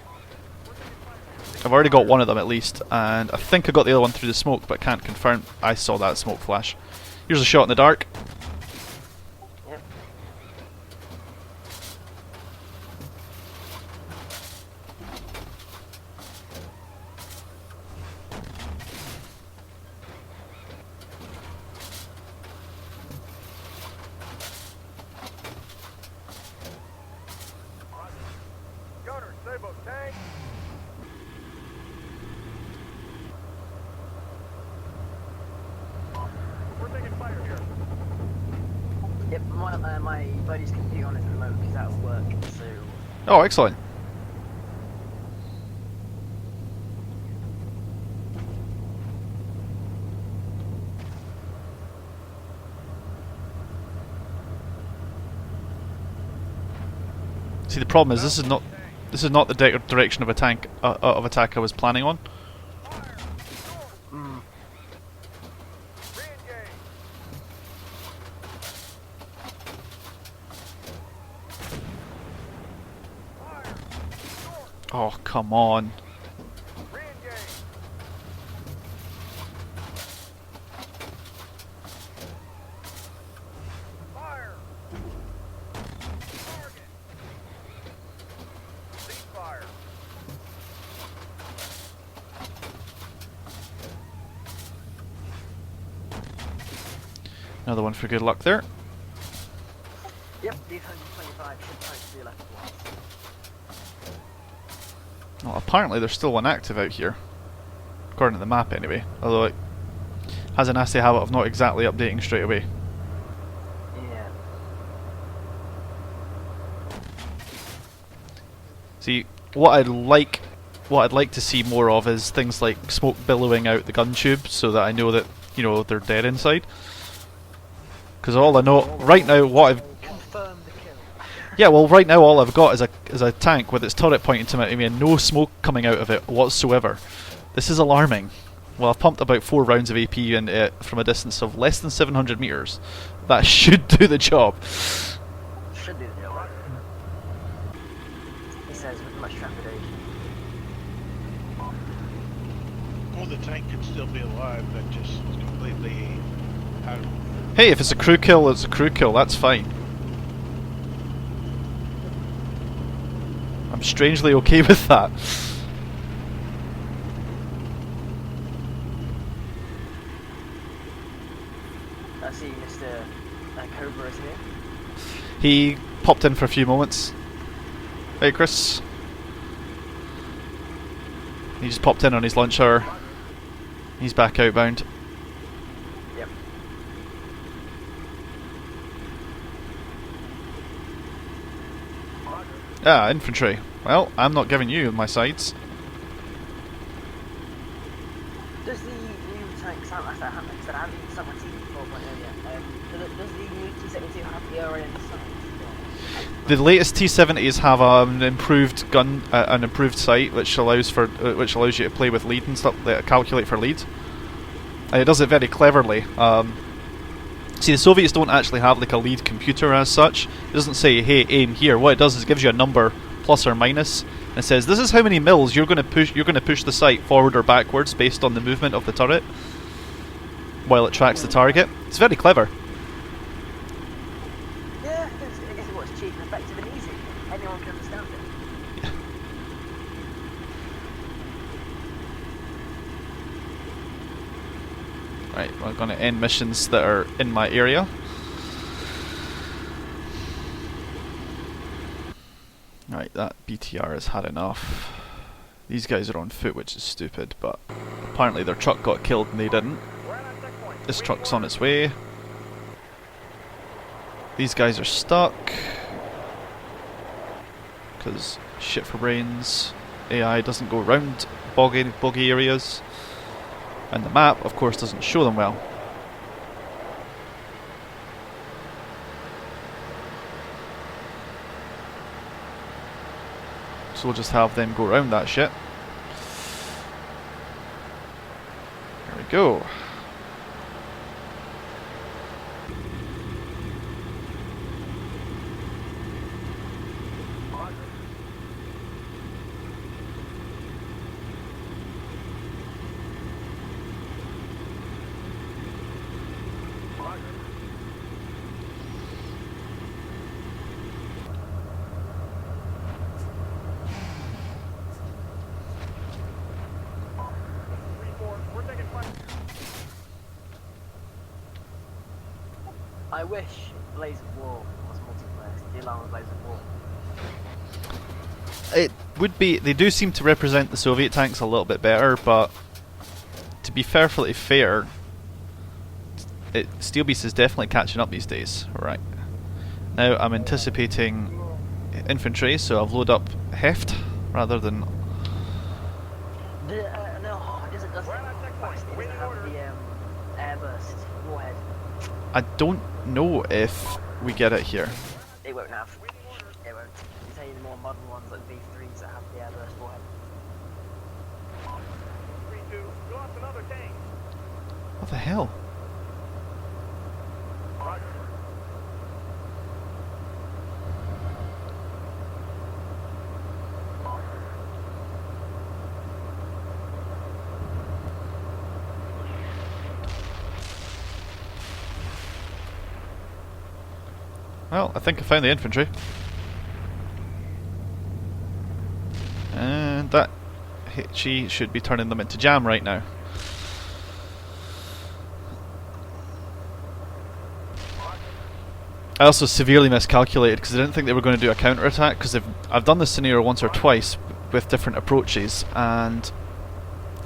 S1: I've already got one of them at least, and I think I got the other one through the smoke, but can't confirm I saw that smoke flash. Here's a shot in the dark.
S4: Yep.
S2: Gunner, stable. Tank. We're taking fire here.
S4: Yep. My buddy's computer on at the moment because out of work. So.
S1: Oh, excellent. See, the problem is this is not the direction of attack I was planning on.
S4: Mm.
S2: Re-engage. Fire. North.
S1: Oh, come on.
S2: Re-engage. Fire. Target. Cease fire.
S1: Another one for good luck there.
S4: Yep. These 125 should try to do left once.
S1: Well, apparently there's still one active out here, according to the map anyway, although it has a nasty habit of not exactly updating straight away.
S4: Yeah.
S1: See, what I'd like to see more of is things like smoke billowing out the gun tube, so that I know that, you know, they're dead inside. Because all I know right now,
S4: Confirm the kill.
S1: yeah, well, right now all I've got is a tank with its turret pointing to me and no smoke coming out of it whatsoever. This is alarming. Well, I've pumped about 4 rounds of AP into it from a distance of less than 700 meters. That should do the job.
S4: Should do the job. He says with much trepidation.
S3: Well, the tank could still be alive, but just completely out of...
S1: Hey, if it's a crew kill, it's a crew kill. That's fine. I'm strangely okay with that.
S4: I see Mr. Cobra is here.
S1: He popped in for a few moments. Hey, Chris. He just popped in on his lunch hour. He's back outbound.
S4: Yep.
S1: Ah, infantry. Well, I'm not giving you my sides.
S4: Does the new tank sound like that? I haven't even sent my TV before earlier. Does the new T-72 have the oriented sights?
S1: The latest T-70s have an improved an improved sight, which allows you to play with lead and stuff, calculate for lead, and it does it very cleverly. See, the Soviets don't actually have like a lead computer as such. It doesn't say, "Hey, aim here." What it does is it gives you a number, plus or minus, and says, "This is how many mils you're going to push. You're going to push the sight forward or backwards based on the movement of the turret, while it tracks the target." It's very clever.
S4: Yeah, I guess it was cheap and effective and easy. Anyone can understand it.
S1: Right, we're going to end missions that are in my area. Right, that BTR has had enough. These guys are on foot, which is stupid, but apparently their truck got killed and they didn't.
S2: We're on checkpoint.
S1: This truck's on its way. These guys are stuck. Because shit for brains. AI doesn't go around boggy areas. And the map, of course, doesn't show them well. So we'll just have them go around that shit. There we go.
S2: We're taking fire.
S4: I wish Blaze of War was multiplayer. The alarm of Blaze of War.
S1: It would be. They do seem to represent the Soviet tanks a little bit better, but to be fairly fair, Steel Beast is definitely catching up these days. Right. Now I'm anticipating infantry, so I've loaded up Heft rather than.
S4: No, it doesn't have the airburst warhead.
S1: I don't know if we get it here.
S4: It won't have. It won't. It's only the more modern ones like V3s that have the airburst warhead.
S2: 3-2. Lost another tank.
S1: What the hell?
S2: Roger.
S1: Well, I think I found the infantry. And that she should be turning them into jam right now. I also severely miscalculated because I didn't think they were going to do a counter-attack, because I've done this scenario once or twice with different approaches, and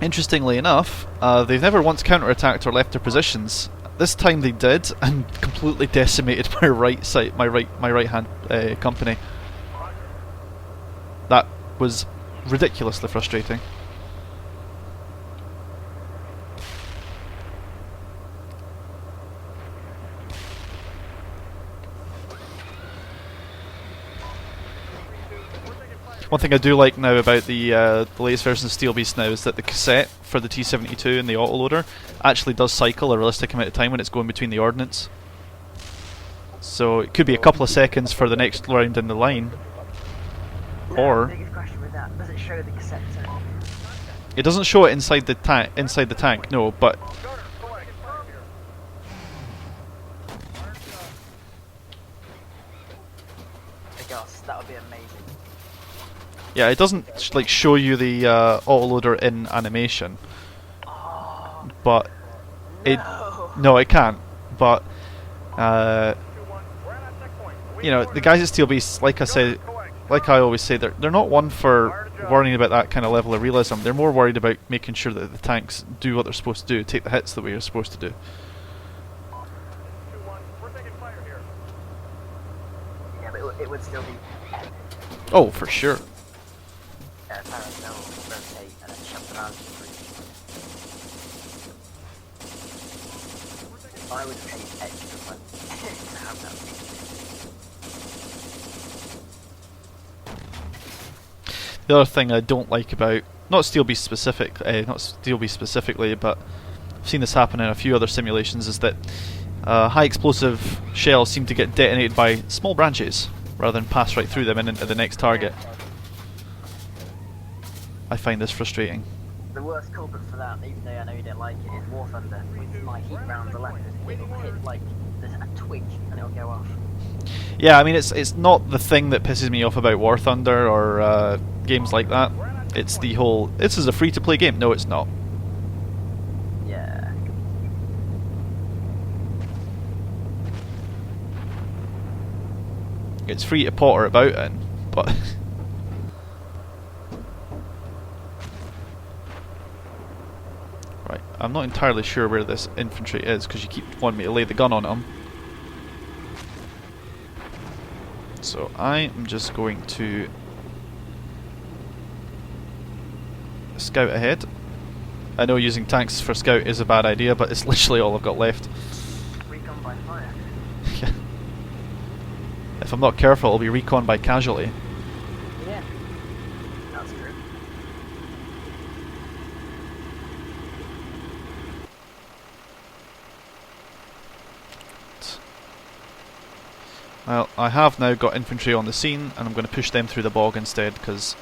S1: interestingly enough, they've never once counter-attacked or left their positions. This time they did, and completely decimated my right side, my right hand company. That was ridiculously frustrating. One thing I do like now about the latest version of Steel Beast now is that the cassette for the T-72 and the autoloader actually does cycle a realistic amount of time when it's going between the ordnance. So it could be a couple of seconds for the next round in the line, or
S4: The biggest question with that, does it show the cassette turn?
S1: it doesn't show it inside the tank. No, but
S2: Gunner, go ahead. Fire here.
S4: Because that would be amazing.
S1: yeah, it doesn't like show you the autoloader in animation.
S4: Oh,
S1: But it
S4: no.
S1: it can't. But
S2: 2-1. We're on checkpoint.
S1: you know, the guys at Steel Beast, like I say, like I always say, they're not one for worrying about that kind of level of realism. They're more worried about making sure that the tanks do what they're supposed to do, take the hits the way you're supposed to do.
S2: 2-1. We're taking fire here.
S4: Yeah, but it would still be epic.
S1: Oh, for sure.
S4: Parallel, rotate, and then jump around for free. I would pay extra money to have that feature.
S1: The other thing I don't like about not Steel Beast specifically, but I've seen this happen in a few other simulations, is that high explosive shells seem to get detonated by small branches rather than pass right through them and into the next target. I find this frustrating.
S4: The worst culprit for that, even though I know you don't like it, is War Thunder. With my heat rounds 11, it'll hit like a twig and it'll go off.
S1: Yeah, I mean it's not the thing that pisses me off about War Thunder or games like that. It's the whole, this is a free-to-play game. No, it's not.
S4: Yeah.
S1: It's free to potter about in, but I'm not entirely sure where this infantry is because you keep wanting me to lay the gun on them. So I am just going to scout ahead. I know using tanks for scout is a bad idea, but it's literally all I've got left.
S4: Recon by fire.
S1: Yeah. If I'm not careful, it'll be recon by casualty.
S4: Yeah, that's true.
S1: Well, I have now got infantry on the scene, and I'm going to push them through the bog instead, because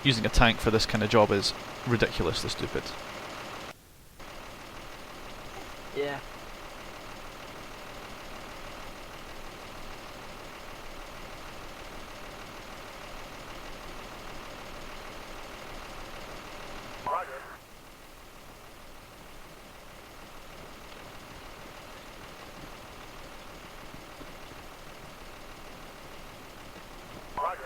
S1: using a tank for this kind of job is ridiculously stupid.
S4: Yeah.
S2: Roger. Roger.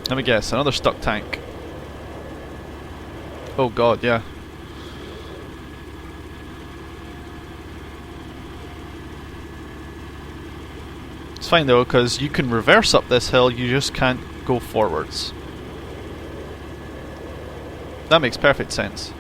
S1: Let me guess, another stuck tank. Oh god, yeah. It's fine though, because you can reverse up this hill, you just can't go forwards. That makes perfect sense.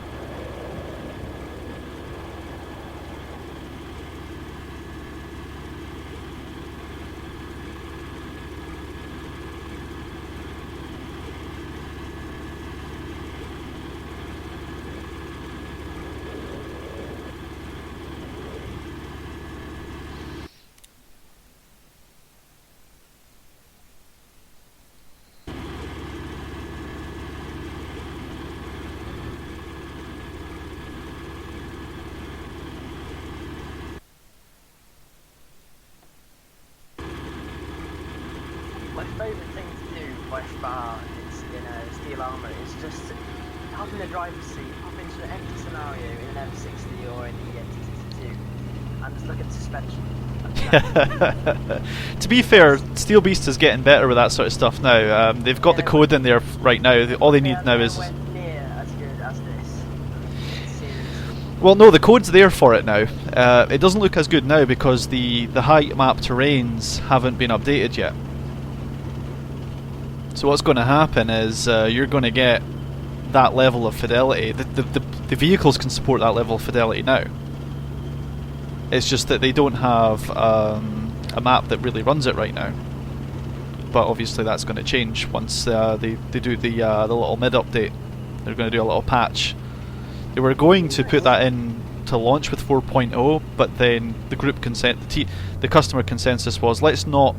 S4: My favourite thing to do by far is in steel armour is just hop in the driver's seat, hop into an empty scenario in an M60 or in the T62 and just look at the suspension.
S1: To be fair, Steel Beast is getting better with that sort of stuff now. They've got the code in there right now. All they need now is...
S4: nowhere near as good as this. Seriously.
S1: Well, no, the code's there for it now. It doesn't look as good now because the height map terrains haven't been updated yet. So what's going to happen is you're going to get that level of fidelity. The vehicles can support that level of fidelity now. It's just that they don't have a map that really runs it right now. But obviously that's going to change once they do the little mid update. They're going to do a little patch. They were going to put that in to launch with 4.0, but then the group the customer consensus was let's not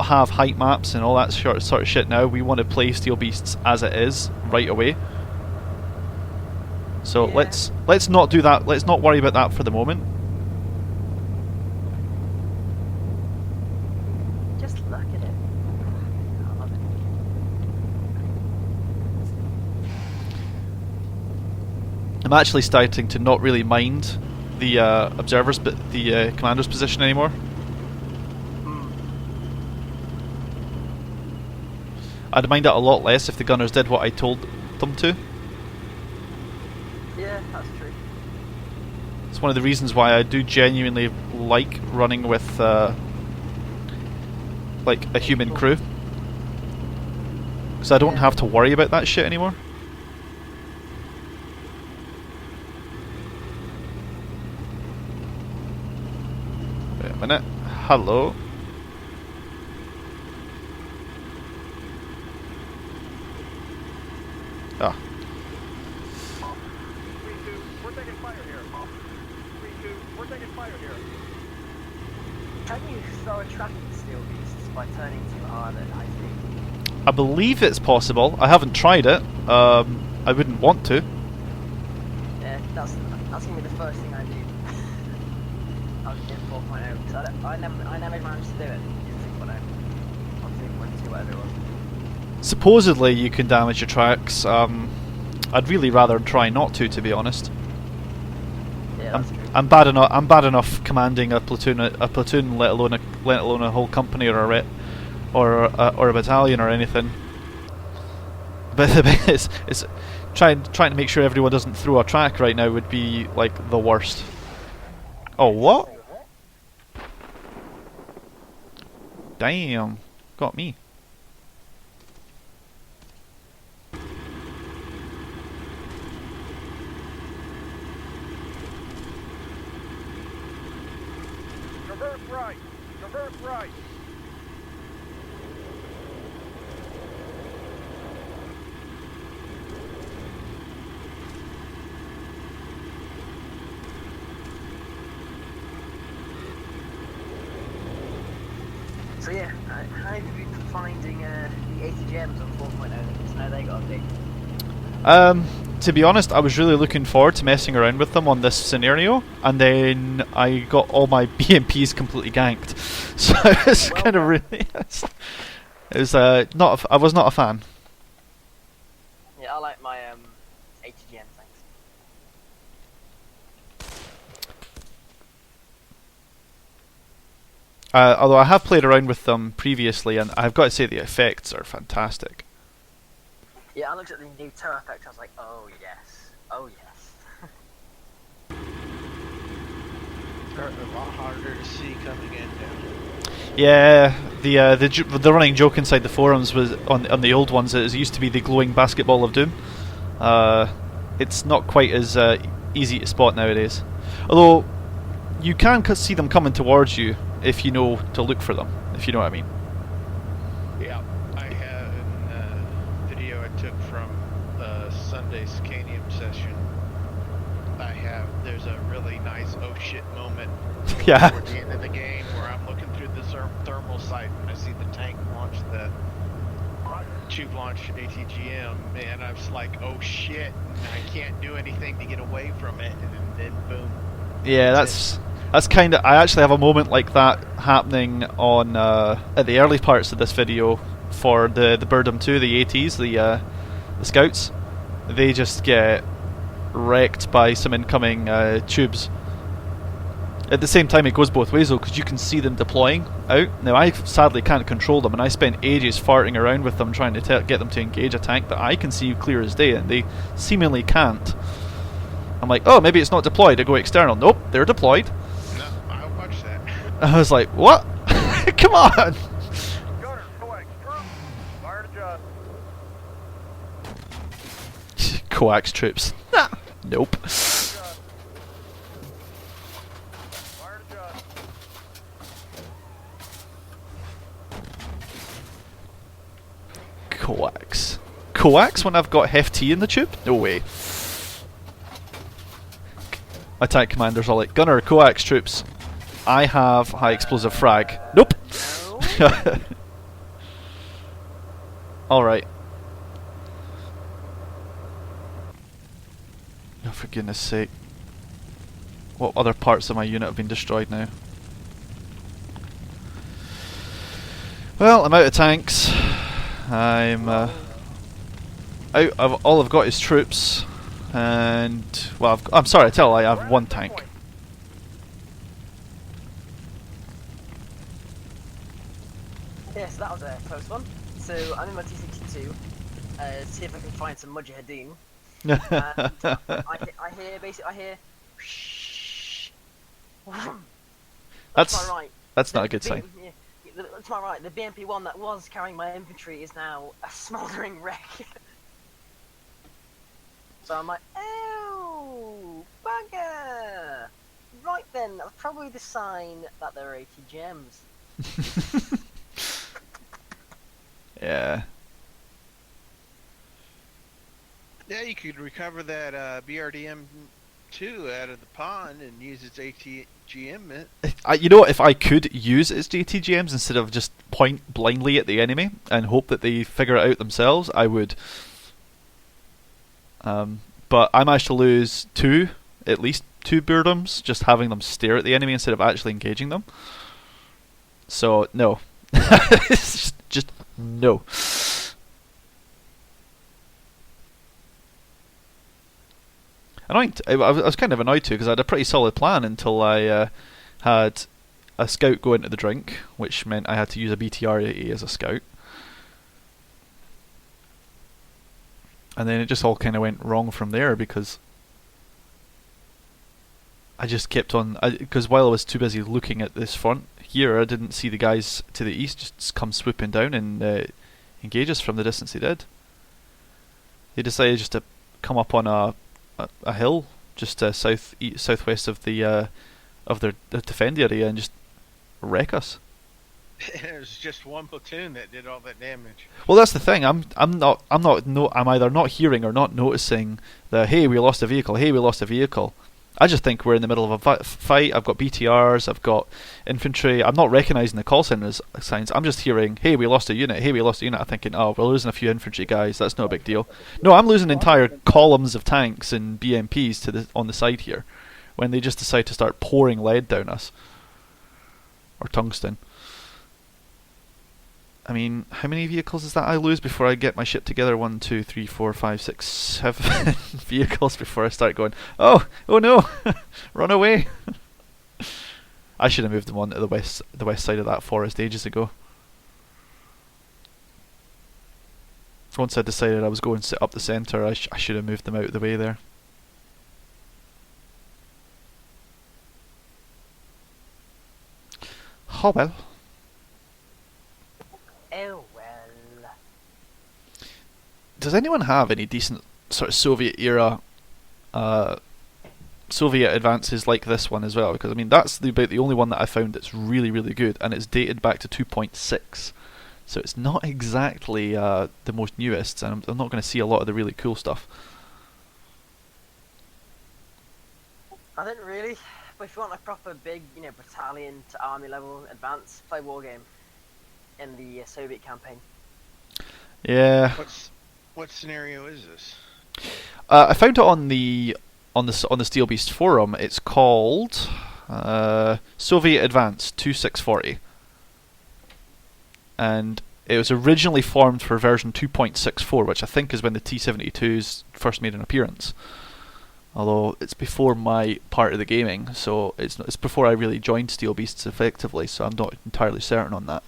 S1: have height maps and all that sort of shit now. We want to play Steel Beasts as it is right away. So
S4: Yeah.
S1: let's not do that. Let's not worry about that for the moment.
S4: Just look at it. I love it.
S1: I'm actually starting to not really mind the observers, but the commander's position anymore. I'd mind it a lot less if the gunners did what I told them to.
S4: Yeah, that's true.
S1: It's one of the reasons why I do genuinely like running with like a human crew, because I don't have to worry about that shit anymore. Wait a minute. Hello. Ah.
S2: 3-2, we're taking fire here. 3-2, we're taking fire here.
S4: Can you throw a trap at steel beasts by turning too hard at high speed?
S1: I believe it's possible. I haven't tried it. I wouldn't want to.
S4: Yeah, that's gonna be the first thing I do. I'll get 4.0 because I never managed to do it. whatever it was.
S1: Supposedly you can damage your tracks. I'd really rather try not to be honest.
S4: Yeah, that's true.
S1: I'm bad enough. I'm bad enough commanding a platoon, let alone a whole company or or a battalion or anything. But the bit is trying to make sure everyone doesn't throw a track right now would be like the worst. Oh, what? Damn, got me.
S2: Traverse right. Traverse right.
S4: So yeah, how have you been finding the ATGMs on 4.0? How they got updated?
S1: To be honest, I was really looking forward to messing around with them on this scenario, and then I got all my BMPs completely ganked. So it's
S4: Well
S1: kind of
S4: done.
S1: really. It was not. I was not a fan.
S4: Yeah, I like my ATGM, thanks.
S1: Although I have played around with them previously, and I've got to say the effects are fantastic.
S4: Yeah, I looked at the new tow effect, I was like, oh yes, oh yes.
S3: They're a lot harder to see coming in now.
S1: Yeah, the running joke inside the forums was on the old ones. It used to be the glowing basketball of doom. It's not quite as easy to spot nowadays. Although you can see them coming towards you if you know to look for them. If you know what I mean.
S3: Yeah, I have in a video I took from Sunday's Scanium session. There's a really nice oh shit moment
S1: Yeah.
S3: toward the end of the game where I'm looking through the thermal sight and I see the tank launch the tube launch ATGM, and I was like, oh shit, and I can't do anything to get away from it, and then boom.
S1: Yeah, that's kind of. I actually have a moment like that happening on at the early parts of this video for the Birdom 2, the ATs, the scouts. They just get wrecked by some incoming tubes. At the same time, it goes both ways though, because you can see them deploying out. Now, I sadly can't control them, and I spent ages farting around with them trying to get them to engage a tank that I can see clear as day, and they seemingly can't. I'm like, oh, maybe it's not deployed. I go external. Nope, they're deployed.
S3: No, I watched that.
S1: I was like, what? Come on!
S2: Gunner, coax, troops. Fire to adjust.
S1: Coax troops. Nah. Nope.
S2: Adjust. Fire to adjust.
S1: Coax. Coax when I've got Heft in the tube? No way. My tank commanders are like, Gunner, coax troops. I have high explosive frag. Nope.
S4: No?
S1: Alright. Oh, for goodness sake. What other parts of my unit have been destroyed now? Well, I'm out of tanks. I'm out of all I've got is troops, and well, I'm sorry, I tell a lie. I have one tank.
S4: Yeah, so that was a close one. So I'm in my T62. See if I can find some Mujahideen. And I hear. Shh.
S1: That's
S4: to my right.
S1: that's not a good sign.
S4: Yeah, to my right, the BMP-1 that was carrying my infantry is now a smouldering wreck. So I'm like, oh, bugger! Right then, that's probably the sign that there are 80 gems.
S1: Yeah.
S3: Yeah, you could recover that BRDM-2 out of the pond and use its ATGM.
S1: You know what, if I could use its JTGMs instead of just point blindly at the enemy and hope that they figure it out themselves, I would. But I managed to lose at least two Birdums, just having them stare at the enemy instead of actually engaging them. So, no. It's just No. Annoying. I was kind of annoyed too because I had a pretty solid plan until I had a scout go into the drink, which meant I had to use a BTR as a scout. And then it just all kind of went wrong from there because I just kept on. Because while I was too busy looking at this front here, I didn't see the guys to the east just come swooping down and engage us from the distance they did. They decided just to come up on a hill just southwest of the of their defend area and just wreck us.
S3: It was just one platoon that did all that damage.
S1: Well, that's the thing. I'm either not hearing or not noticing the hey, we lost a vehicle. Hey, we lost a vehicle. I just think we're in the middle of a fight. I've got BTRs. I've got infantry. I'm not recognising the call centres signs. I'm just hearing hey, we lost a unit. Hey, we lost a unit. I'm thinking oh, we're losing a few infantry guys. That's no big deal. No, I'm losing entire columns of tanks and BMPs on the side here, when they just decide to start pouring lead down us or tungsten. I mean, how many vehicles is that I lose before I get my ship together? 1, 2, 3, 4, 5, 6, 7 vehicles before I start going, oh no, run away. I should have moved them on to the west side of that forest ages ago. Once I decided I was going to sit up the centre, I should have moved them out of the way there. Oh well.
S4: Oh well.
S1: Does anyone have any decent sort of Soviet era Soviet advances like this one as well? Because I mean that's about the only one that I found that's really really good, and it's dated back to 2.6, so it's not exactly the most newest, and I'm not going to see a lot of the really cool stuff.
S4: I didn't really, but if you want a proper big, battalion to army level advance, play Wargame in the Soviet campaign.
S1: Yeah.
S3: What scenario is this?
S1: I found it on the Steel Beast forum. It's called Soviet Advance 2640, and it was originally formed for version 2.64, which I think is when the T-72s first made an appearance. Although it's before my part of the gaming, so it's before I really joined Steel Beasts effectively, so I'm not entirely certain on that.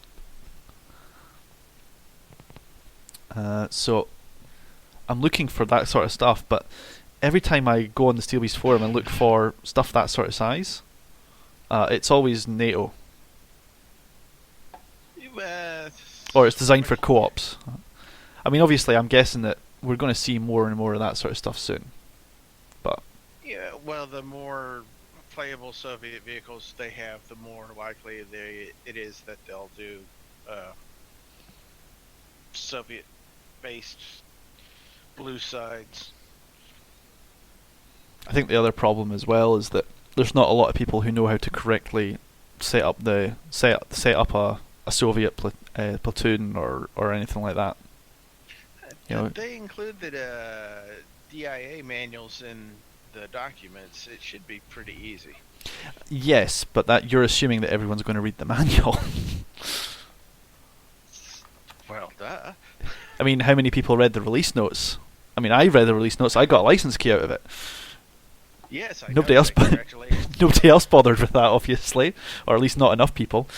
S1: So I'm looking for that sort of stuff, but every time I go on the Steel Beast forum and look for stuff that sort of size, it's always NATO. Or it's designed for co-ops. I mean, obviously, I'm guessing that we're going to see more and more of that sort of stuff soon. But
S3: yeah, well, the more playable Soviet vehicles they have, the more likely it is that they'll do Soviet-based blue sides.
S1: I think the other problem as well is that there's not a lot of people who know how to correctly set up a Soviet platoon or anything like that.
S3: They include the DIA manuals in the documents. It should be pretty easy.
S1: Yes, but that you're assuming that everyone's going to read the manual.
S3: Well, duh.
S1: I mean, how many people read the release notes? I mean, I read the release notes. I got a license key out of it.
S3: Yes, I
S1: nobody
S3: know.
S1: else.
S3: Congratulations.
S1: Nobody else bothered with that, obviously, or at least not enough people.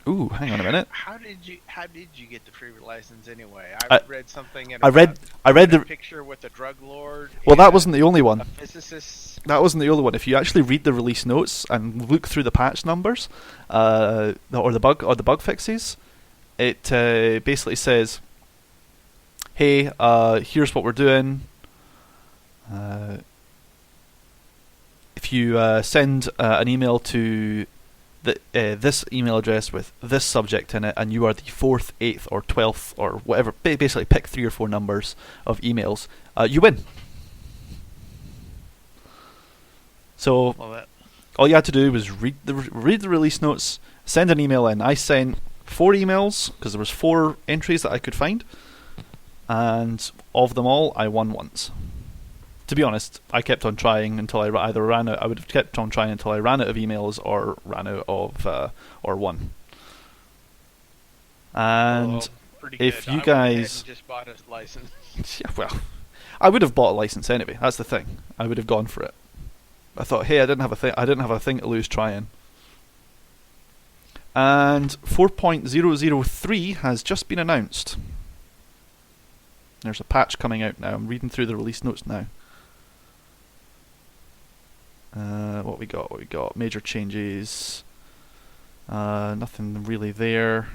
S1: Ooh, hang on a minute.
S3: How did you get the free license anyway?
S1: I
S3: read something.
S1: I read the
S3: picture with a drug lord.
S1: Well, that wasn't the only one.
S3: A physicist.
S1: That wasn't the only one. If you actually read the release notes and look through the patch numbers, or the bug fixes, it basically says, "Hey, here's what we're doing. If you send an email to this email address with this subject in it, and you are the 4th, 8th, or 12th, or whatever, basically pick 3 or 4 numbers of emails, you win." So all you had to do was read the release notes, send an email in. I sent 4 emails because there was 4 entries that I could find, and of them all, I won once. To be honest, I kept on trying until I either ran out. I would have kept on trying until I ran out of emails or ran out of or won. And
S3: Well, pretty
S1: if
S3: good.
S1: you
S3: I went ahead
S1: guys,
S3: and just bought a license.
S1: yeah, well, I would have bought a license anyway. That's the thing. I would have gone for it. I thought, hey, I didn't have a thing. I didn't have a thing to lose trying. And 4.003 has just been announced. There's a patch coming out now. I'm reading through the release notes now. What we got? What we got? Major changes. Nothing really there.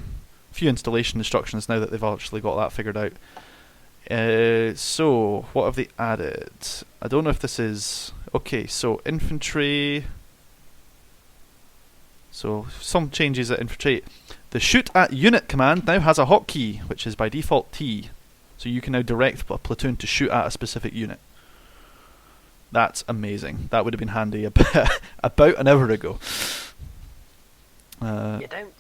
S1: A few installation instructions now that they've actually got that figured out. So, what have they added? I don't know if this is... Okay, so infantry... So, some changes at infantry. The shoot at unit command now has a hotkey, which is by default T. So you can now direct a platoon to shoot at a specific unit. That's amazing. That would have been handy about an hour ago.
S4: You don't.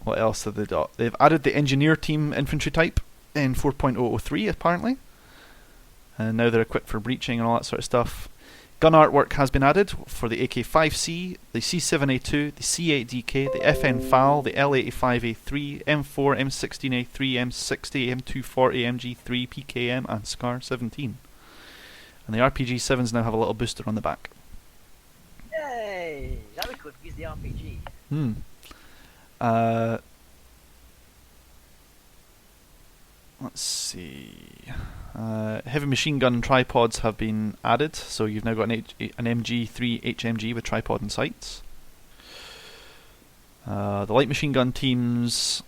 S1: What else have they got? They've added the engineer team infantry type in 4.003 apparently. And now they're equipped for breaching and all that sort of stuff. Gun artwork has been added for the AK-5C, the C7A2, the C8DK, the FN FAL, the L85A3, M4, M16A3, M60, M240, MG3, PKM, and SCAR 17. And the RPG-7s now have a little booster on the back.
S4: Yay! That'd be cool if you use the RPG.
S1: Let's see. Heavy machine gun tripods have been added, so you've now got an MG3 HMG with tripod and sights. The light machine gun teams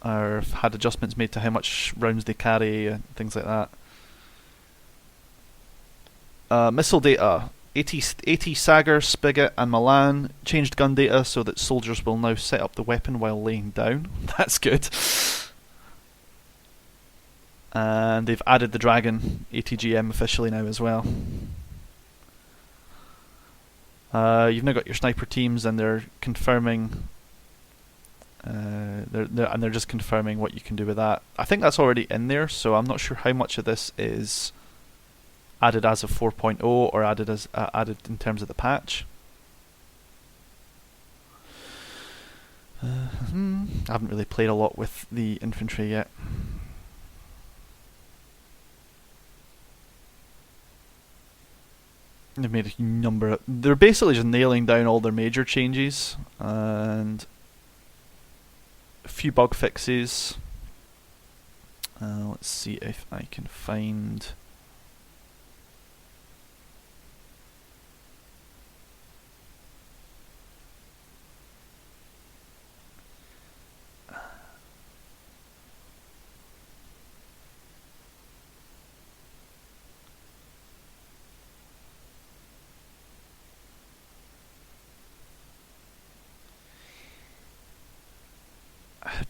S1: have had adjustments made to how much rounds they carry and things like that. Missile data. 80 Sagar, Spigot and Milan changed gun data so that soldiers will now set up the weapon while laying down. That's good. And they've added the Dragon ATGM officially now as well. You've now got your sniper teams, and they're confirming. They're just confirming what you can do with that. I think that's already in there, so I'm not sure how much of this is added as of 4.0 or added as added in terms of the patch. I haven't really played a lot with the infantry yet. They've made a number of... They're basically just nailing down all their major changes and a few bug fixes. Let's see if I can find...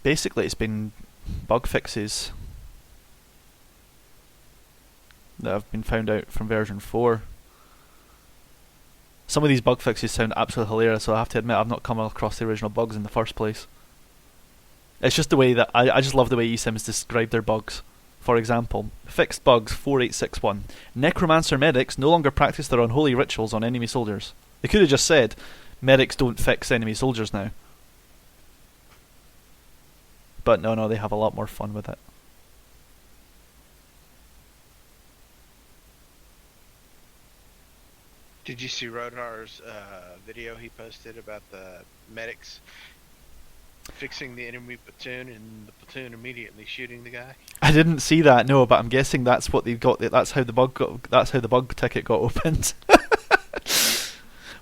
S1: Basically, it's been bug fixes that have been found out from version 4. Some of these bug fixes sound absolutely hilarious, so I have to admit I've not come across the original bugs in the first place. It's just the way that I just love the way eSims describe their bugs. For example, fixed bugs 4861. Necromancer medics no longer practice their unholy rituals on enemy soldiers. They could have just said, medics don't fix enemy soldiers now. But no, they have a lot more fun with it.
S3: Did you see Rodar's video he posted about the medics fixing the enemy platoon and the platoon immediately shooting the guy?
S1: I didn't see that, no, but I'm guessing that's what they've got. That's how the bug ticket got opened.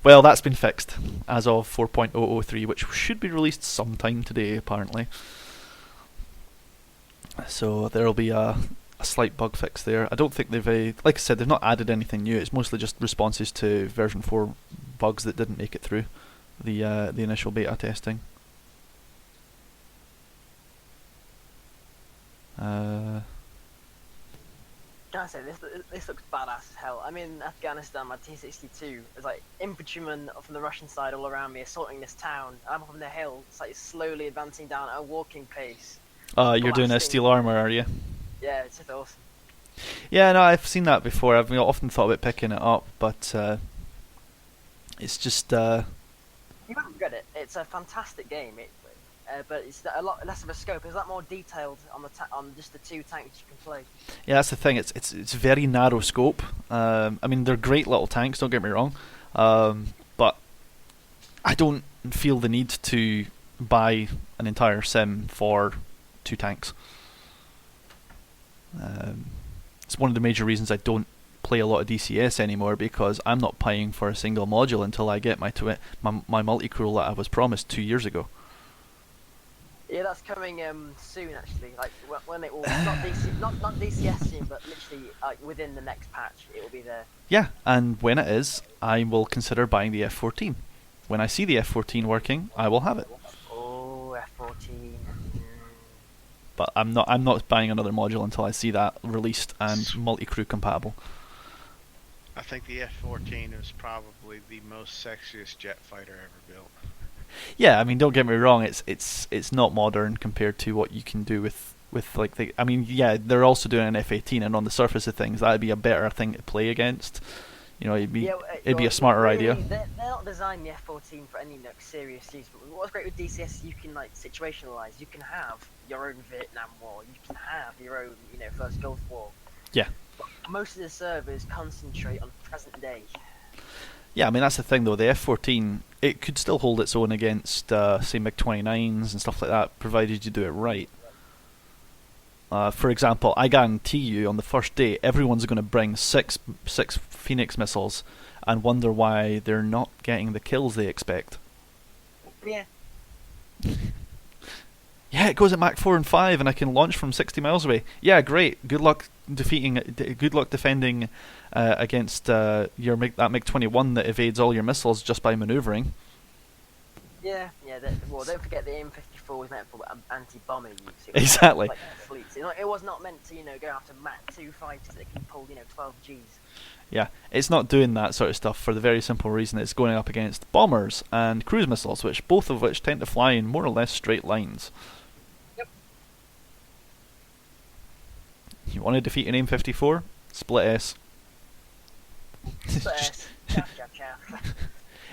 S1: Well, that's been fixed as of 4.003, which should be released sometime today, apparently. So there'll be a slight bug fix there. I don't think they've, like I said, they've not added anything new. It's mostly just responses to version 4 bugs that didn't make it through the initial beta testing.
S4: I say this looks badass as hell. I'm in Afghanistan. My T-62 is like infantrymen from the Russian side all around me, assaulting this town. I'm up on the hill. It's like slowly advancing down at a walking pace.
S1: You're doing a steel armor, are you?
S4: Yeah, it's just awesome.
S1: Yeah, no, I've seen that before. I've often thought about picking it up, but it's just
S4: You won't regret it. It's a fantastic game. But it's a lot less of a scope. It's a lot more detailed on on just the 2 tanks you can play.
S1: yeah, that's the thing. It's very narrow scope. I mean, they're great little tanks. Don't get me wrong, but I don't feel the need to buy an entire sim for 2 tanks. It's one of the major reasons I don't play a lot of DCS anymore, because I'm not paying for a single module until I get my multi-crew that I was promised 2 years ago.
S4: Yeah, that's coming soon actually. Like when it will not DCS soon, but literally within the next patch, it will be there.
S1: Yeah, and when it is, I will consider buying the F14. When I see the F14 working, I will have it.
S4: Oh, F14.
S1: But I'm not buying another module until I see that released and multi-crew compatible.
S3: I think the F-14 is probably the most sexiest jet fighter ever built.
S1: Yeah, I mean, don't get me wrong. It's not modern compared to what you can do with like the. I mean, yeah, they're also doing an F-18, and on the surface of things, that'd be a better thing to play against. You know, it'd be a smarter idea.
S4: They're not designing the F-14 for any serious use. But what's great with DCS is you can situationalize. You can have your own Vietnam War. You can have your own first Gulf War.
S1: Yeah.
S4: But most of the servers concentrate on present day.
S1: Yeah, I mean, that's the thing though. The F-14, it could still hold its own against, say, MiG-29s and stuff like that, provided you do it right. For example, I guarantee you, on the first day, everyone's going to bring six Phoenix missiles and wonder why they're not getting the kills they expect.
S4: Yeah.
S1: Yeah, it goes at Mach 4 and 5, and I can launch from 60 miles away. Yeah, great. Good luck defending against that MiG-21 that evades all your missiles just by manoeuvring.
S4: Yeah. Well, don't forget the M54 was meant for anti-bomber use.
S1: Exactly.
S4: Like fleets. It was not meant to go after Mach 2 fighters that can pull 12 Gs.
S1: Yeah, it's not doing that sort of stuff for the very simple reason it's going up against bombers and cruise missiles, both of which tend to fly in more or less straight lines.
S4: Yep.
S1: You want to defeat an M54? Split S.
S4: Split S. Chaff.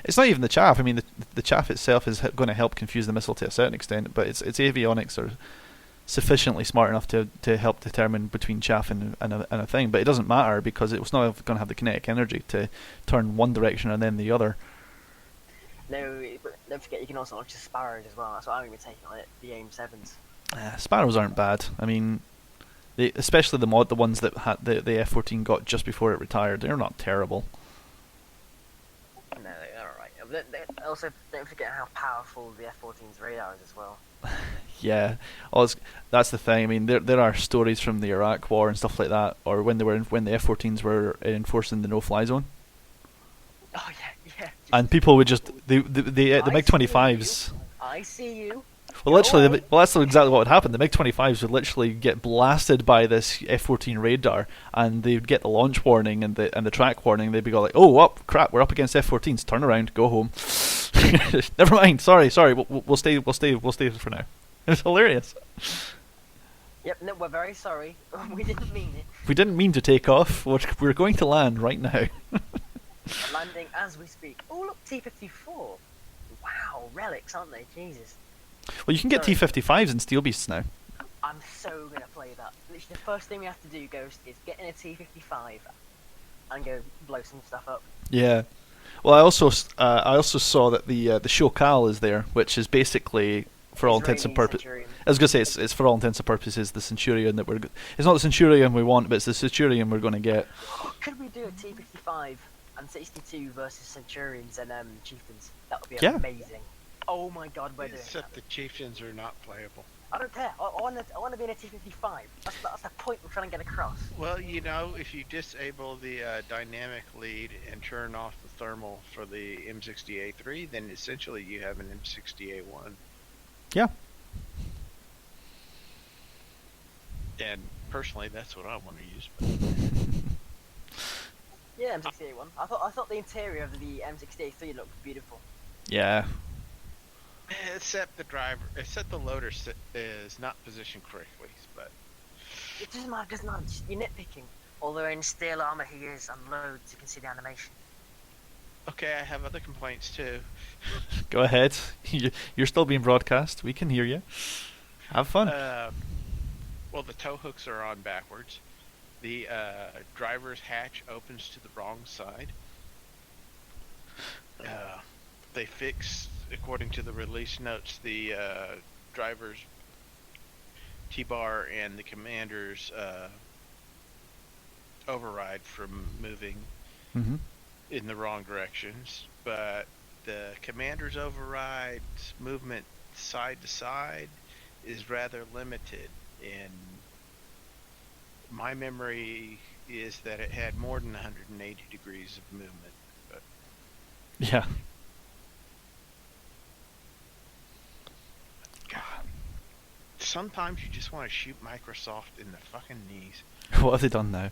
S1: It's not even the chaff. I mean, the chaff itself is going to help confuse the missile to a certain extent, but its avionics are sufficiently smart enough to help determine between chaff and a thing. But it doesn't matter, because it's not going to have the kinetic energy to turn one direction and then the other.
S4: No, but don't forget you can also launch the Sparrows as well. That's what I'm going to be taking on it, the AIM-7s.
S1: Sparrows aren't bad. I mean, especially the ones that the F-14 got just before it retired, they're not terrible.
S4: No, they're alright. Also, don't forget how powerful the F-14's radar is as well.
S1: Yeah, that's the thing. I mean, there are stories from the Iraq War and stuff like that, or when the F-14s were enforcing the no-fly zone.
S4: Oh yeah.
S1: And people would just the MiG-25s.
S4: I see you.
S1: Well, literally, that's exactly what would happen. The MiG-25s would literally get blasted by this F-14 radar, and they'd get the launch warning and the track warning. They'd be like, "Oh, crap! We're up against F-14s. Turn around, go home." Never mind. Sorry. We'll stay for now. It's hilarious.
S4: Yep. No, we're very sorry. We didn't mean it.
S1: We didn't mean to take off. We're going to land right now.
S4: We're landing as we speak. Oh, look, T-54. Wow, relics, aren't they? Jesus.
S1: Well, you can get T-55s and Steel Beasts now.
S4: I'm so gonna play that. Literally, the first thing we have to do, Ghost, is get in a T-55 and go blow some stuff up.
S1: Yeah. Well, I also saw that the Shokal is there, which is basically, for all intents and purposes, I was gonna say it's for all intents and purposes the Centurion that it's not the Centurion we want, but it's the Centurion we're gonna get.
S4: Could we do a T-55 and 62 versus Centurions and Chieftains? That would be amazing. Oh my God, we're doing that.
S3: Except the Chieftains are not playable.
S4: I don't care. I want to be in a T-55. That's the point we're trying to get across.
S3: Well, if you disable the dynamic lead and turn off the thermal for the M60A3, then essentially you have an M60A1.
S1: Yeah.
S3: And personally, that's what I want to use.
S4: Yeah, M60A1. I thought the interior of the M60A3 looked beautiful.
S1: Yeah.
S3: Except the loader is not positioned correctly, but
S4: It doesn't matter, you're nitpicking. Although in steel armor he is on loads, you can see the animation.
S3: Okay, I have other complaints too.
S1: Go ahead. You're still being broadcast. We can hear you. Have fun.
S3: Well, the tow hooks are on backwards. The driver's hatch opens to the wrong side. They fix, according to the release notes, the driver's T-bar and the commander's override from moving
S1: Mm-hmm.
S3: in the wrong directions. But the commander's override movement side to side is rather limited. And my memory is that it had more than 180 degrees of movement. But
S1: Yeah.
S3: God, sometimes you just want to shoot Microsoft in the fucking knees.
S1: What have they done now?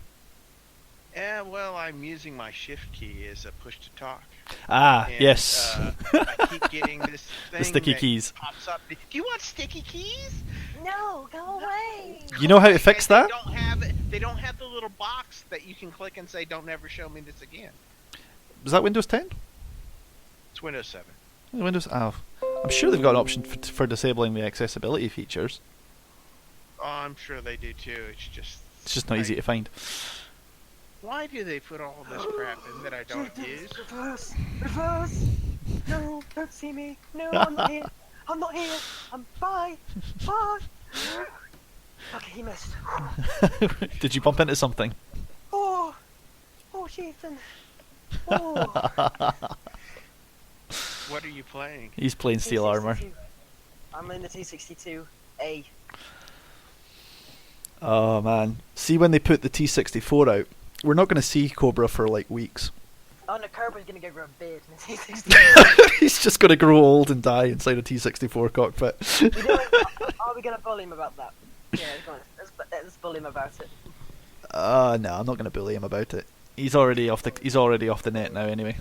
S3: Yeah, well, I'm using my shift key as a push to talk.
S1: Ah,
S3: And,
S1: yes.
S3: I keep getting this thing
S1: The sticky
S3: that
S1: keys.
S3: pops up. Do you want sticky keys?
S4: No, go away!
S1: You know how to fix
S3: And
S1: that?
S3: They don't have the little box that you can click and say, "Don't ever show me this again."
S1: Was that Windows 10?
S3: It's Windows 7.
S1: Windows. Oh, I'm sure they've got an option for disabling the accessibility features.
S3: Oh, I'm sure they do too.
S1: It's just not easy to find.
S3: Why do they put all this crap in that I don't use?
S4: Reverse! Reverse! No, don't see me! No, I'm not here! I'm not here! Bye! Bye! Okay, he missed.
S1: Did you bump into something?
S4: Oh! Oh, Ethan! Oh!
S3: What are you playing?
S1: He's playing steel armor.
S4: T62. I'm in the T62A.
S1: Oh man. See when they put the T64 out, we're not going to see Cobra for like weeks.
S4: Oh no, Kerber's gonna go grow a beard in the T62.
S1: He's just going to grow old and die inside a T64 cockpit.
S4: You know what? Are we gonna bully him about that? Yeah, come on. Let's bully him about it.
S1: No, I'm not going to bully him about it. He's already off the net now anyway.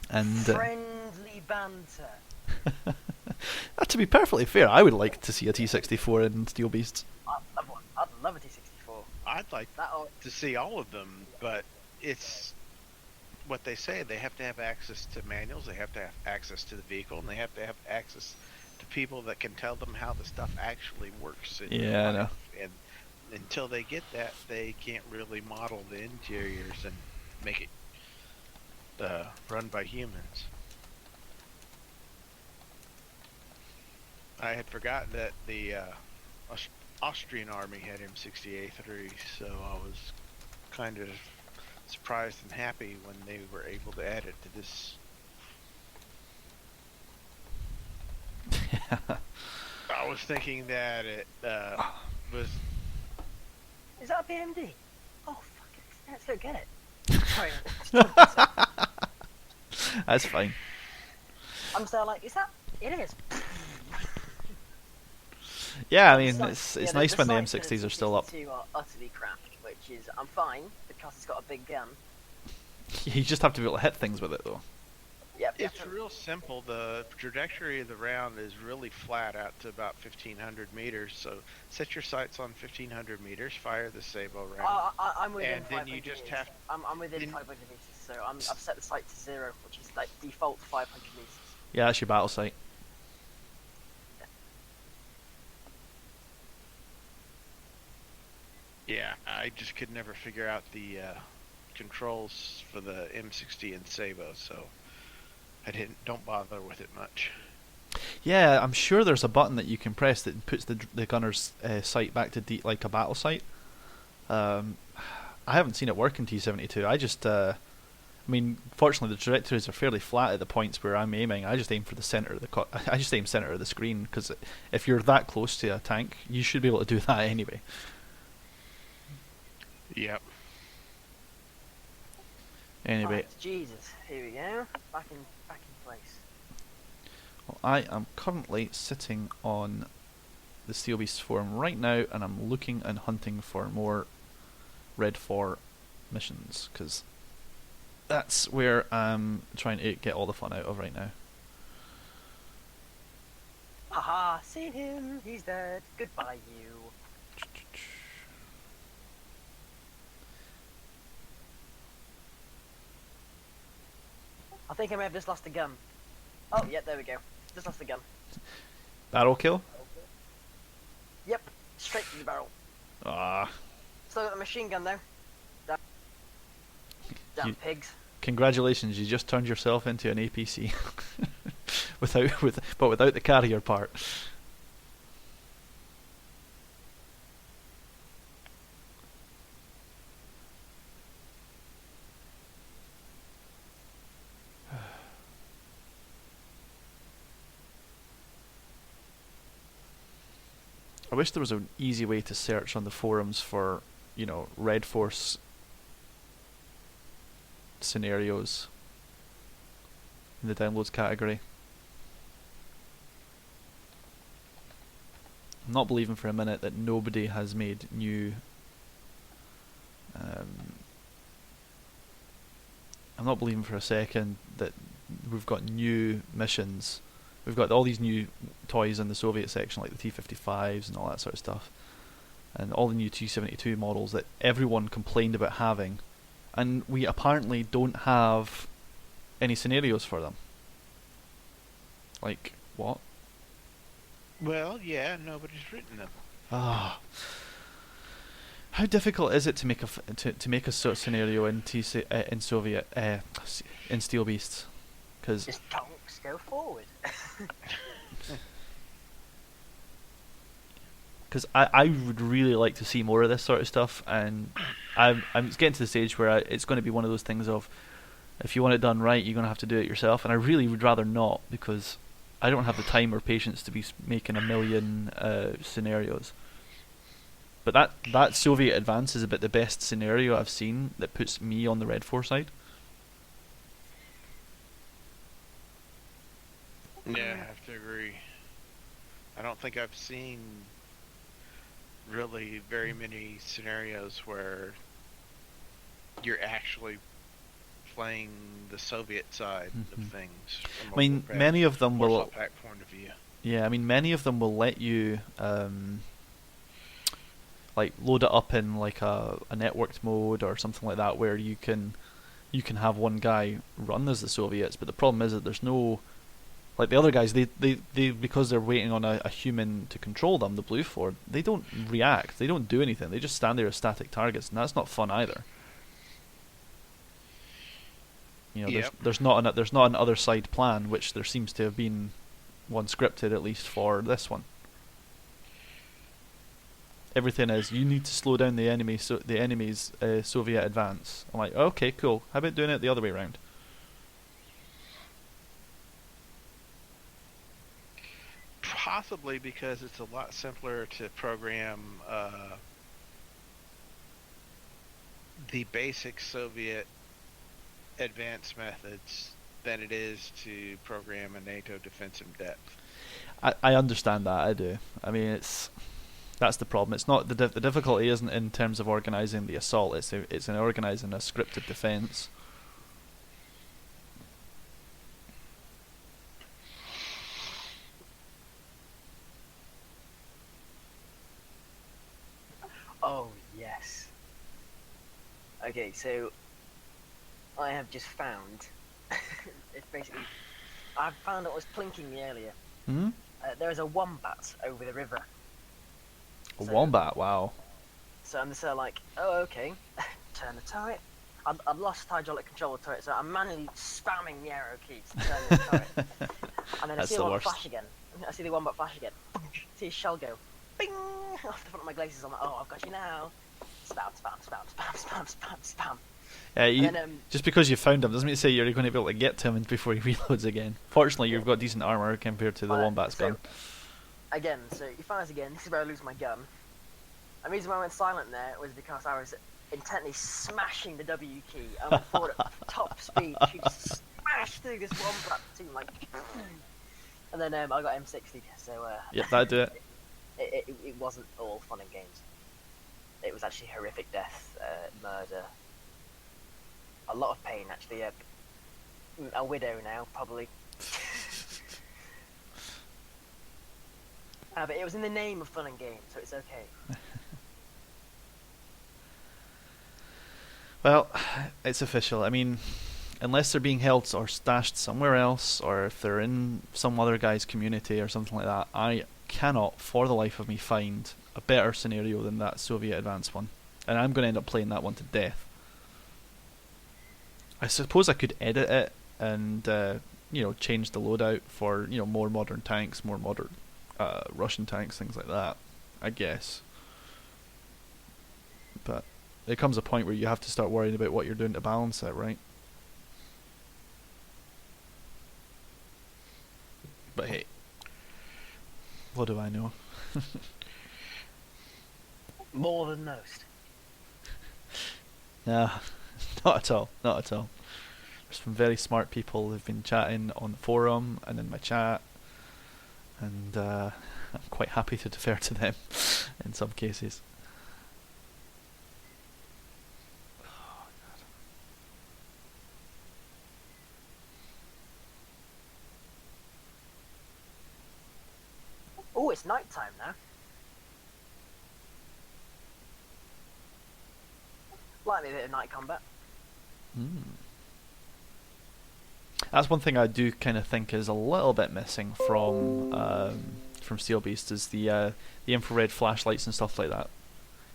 S1: And
S4: Friendly banter.
S1: to be perfectly fair, I would like to see a T64 in Steel Beasts.
S4: I'd love a T64.
S3: I'd like to see all of them, but it's what they say. They have to have access to manuals, they have to have access to the vehicle, and they have to have access to people that can tell them how the stuff actually works.
S1: Yeah, I know.
S3: And until they get that, they can't really model the interiors and make it run by humans. I had forgotten that the Austrian army had M60A3, so I was kind of surprised and happy when they were able to add it to this. I was thinking that it was.
S4: Is that a BMD? Oh fuck it! Let's go get it. Sorry.
S1: That's fine.
S4: I'm still like, is that? It is.
S1: Yeah, I mean,
S4: Sights-
S1: it's
S4: yeah,
S1: nice when the
S4: sights for
S1: M60s are still up.
S4: T62 are utterly crap, which is I'm fine because it's got a big gun.
S1: You just have to be able to hit things with it, though.
S4: Yep.
S3: It's
S4: definitely.
S3: real simple. The trajectory of the round is really flat out to about 1,500 meters. So set your sights on 1,500 meters. Fire the Sabo round.
S4: I'm within
S3: And then
S4: 500
S3: you just
S4: meters.
S3: have-
S4: I'm within
S3: then-
S4: 500 meters, so I've set the sight to 0, which is like default 500 meters.
S1: Yeah, that's your battle sight.
S3: Yeah, I just could never figure out the controls for the M60 and Sabo, so I don't bother with it much.
S1: Yeah, I'm sure there's a button that you can press that puts the gunner's sight back to like a battle sight. I haven't seen it work in T72. I mean, fortunately the trajectories are fairly flat at the points where I'm aiming. I just aim for the center of the I just aim center of the screen, because if you're that close to a tank, you should be able to do that anyway.
S3: Yep.
S1: Anyway,
S4: Right, Jesus, here we go. Back in place.
S1: well, I am currently sitting on the Steel Beast forum right now, and I'm looking and hunting for more Red 4 missions, because that's where I'm trying to get all the fun out of right now.
S4: Haha, seen him. He's dead. Goodbye, you. I think I may have just lost a gun. Oh, yeah, there we go. Just lost a gun.
S1: Barrel kill?
S4: Yep, straight to the barrel.
S1: Ah.
S4: Still got the machine gun though. Damn
S1: You-
S4: pigs.
S1: Congratulations, you just turned yourself into an APC. But without the carrier part. I wish there was an easy way to search on the forums for, Red Force scenarios in the downloads category. I'm not believing for a minute that nobody has made new. I'm not believing for a second that we've got new missions. We've got all these new toys in the Soviet section, like the T-55s and all that sort of stuff, and all the new T-72 models that everyone complained about having, and we apparently don't have any scenarios for them. Like, what?
S3: Well, yeah, nobody's written them.
S1: Ah. How difficult is it to make to make a sort of scenario in in Soviet in Steel Beasts? Because
S4: Just tonks, go forward.
S1: I would really like to see more of this sort of stuff, and I'm getting to the stage where it's going to be one of those things of, if you want it done right, you're going to have to do it yourself, and I really would rather not, because I don't have the time or patience to be making a million scenarios. But that Soviet advance is about the best scenario I've seen that puts me on the Red 4 side.
S3: Yeah, I have to agree. I don't think I've seen really very many scenarios where you're actually playing the Soviet side of things. From
S1: I mean, many of them will.
S3: Warsaw Pact point of view.
S1: Yeah, I mean, many of them will let you like load it up in like a networked mode or something like that, where you can have one guy run as the Soviets. But the problem is that there's no, like, the other guys, they because they're waiting on a human to control them, the Blue Ford, they don't react, they don't do anything, they just stand there as static targets, and that's not fun either.
S3: Yep.
S1: There's not an other side plan, which there seems to have been one scripted, at least for this one. Everything is, you need to slow down the enemy's Soviet advance. I'm like, okay, cool. How about doing it the other way around?
S3: Possibly because it's a lot simpler to program the basic Soviet advance methods than it is to program a NATO defense in depth.
S1: I understand that, I do. I mean, that's the problem. It's not the difficulty isn't in terms of organising the assault. It's in organising a scripted defence.
S4: Oh, yes. Okay, so I have just found, it's basically, I found what was plinking me earlier.
S1: Hmm?
S4: There is a wombat over the river.
S1: A
S4: So-
S1: wombat, wow.
S4: So I'm just like, oh, okay, turn the turret. I've lost hydraulic control of the turret, so I'm manually spamming the arrow key to turn the turret. And then I
S1: That's
S4: see
S1: the
S4: the wombat
S1: worst.
S4: flash again. I see the wombat flash again. See his shell go, bing, off the front of my glaciers. I'm like, oh, I've got you now. Spam, spam, spam, spam, spam, spam, spam. And then,
S1: Just because you found him doesn't mean to say you're going to be able to get to him before he reloads again. Fortunately, you've got decent armour compared to the wombat's gun.
S4: Again, so you find us again. This is where I lose my gun. The reason why I went silent there was because I was intently smashing the W key. And I thought at top speed, she just smashed through this wombat team like. And then I got M60. So
S1: Yep, that'd do it.
S4: it wasn't all fun and games. It was actually horrific death, murder. A lot of pain, actually. A widow now, probably. But it was in the name of fun and games, so it's okay.
S1: Well, it's official. I mean, unless they're being held or stashed somewhere else, or if they're in some other guy's community or something like that, I cannot for the life of me find a better scenario than that Soviet advance one, and I'm going to end up playing that one to death. I suppose I could edit it and change the loadout for more modern tanks, more modern Russian tanks, things like that, I guess. But there comes a point where you have to start worrying about what you're doing to balance it, right? But hey, what do I know?
S4: More than most.
S1: Nah, not at all, not at all. There's some very smart people who've been chatting on the forum and in my chat, and I'm quite happy to defer to them in some cases.
S4: Oh, it's night time now. Likely a bit of night combat.
S1: That's one thing I do kind of think is a little bit missing from Steel Beast, is the infrared flashlights and stuff like that,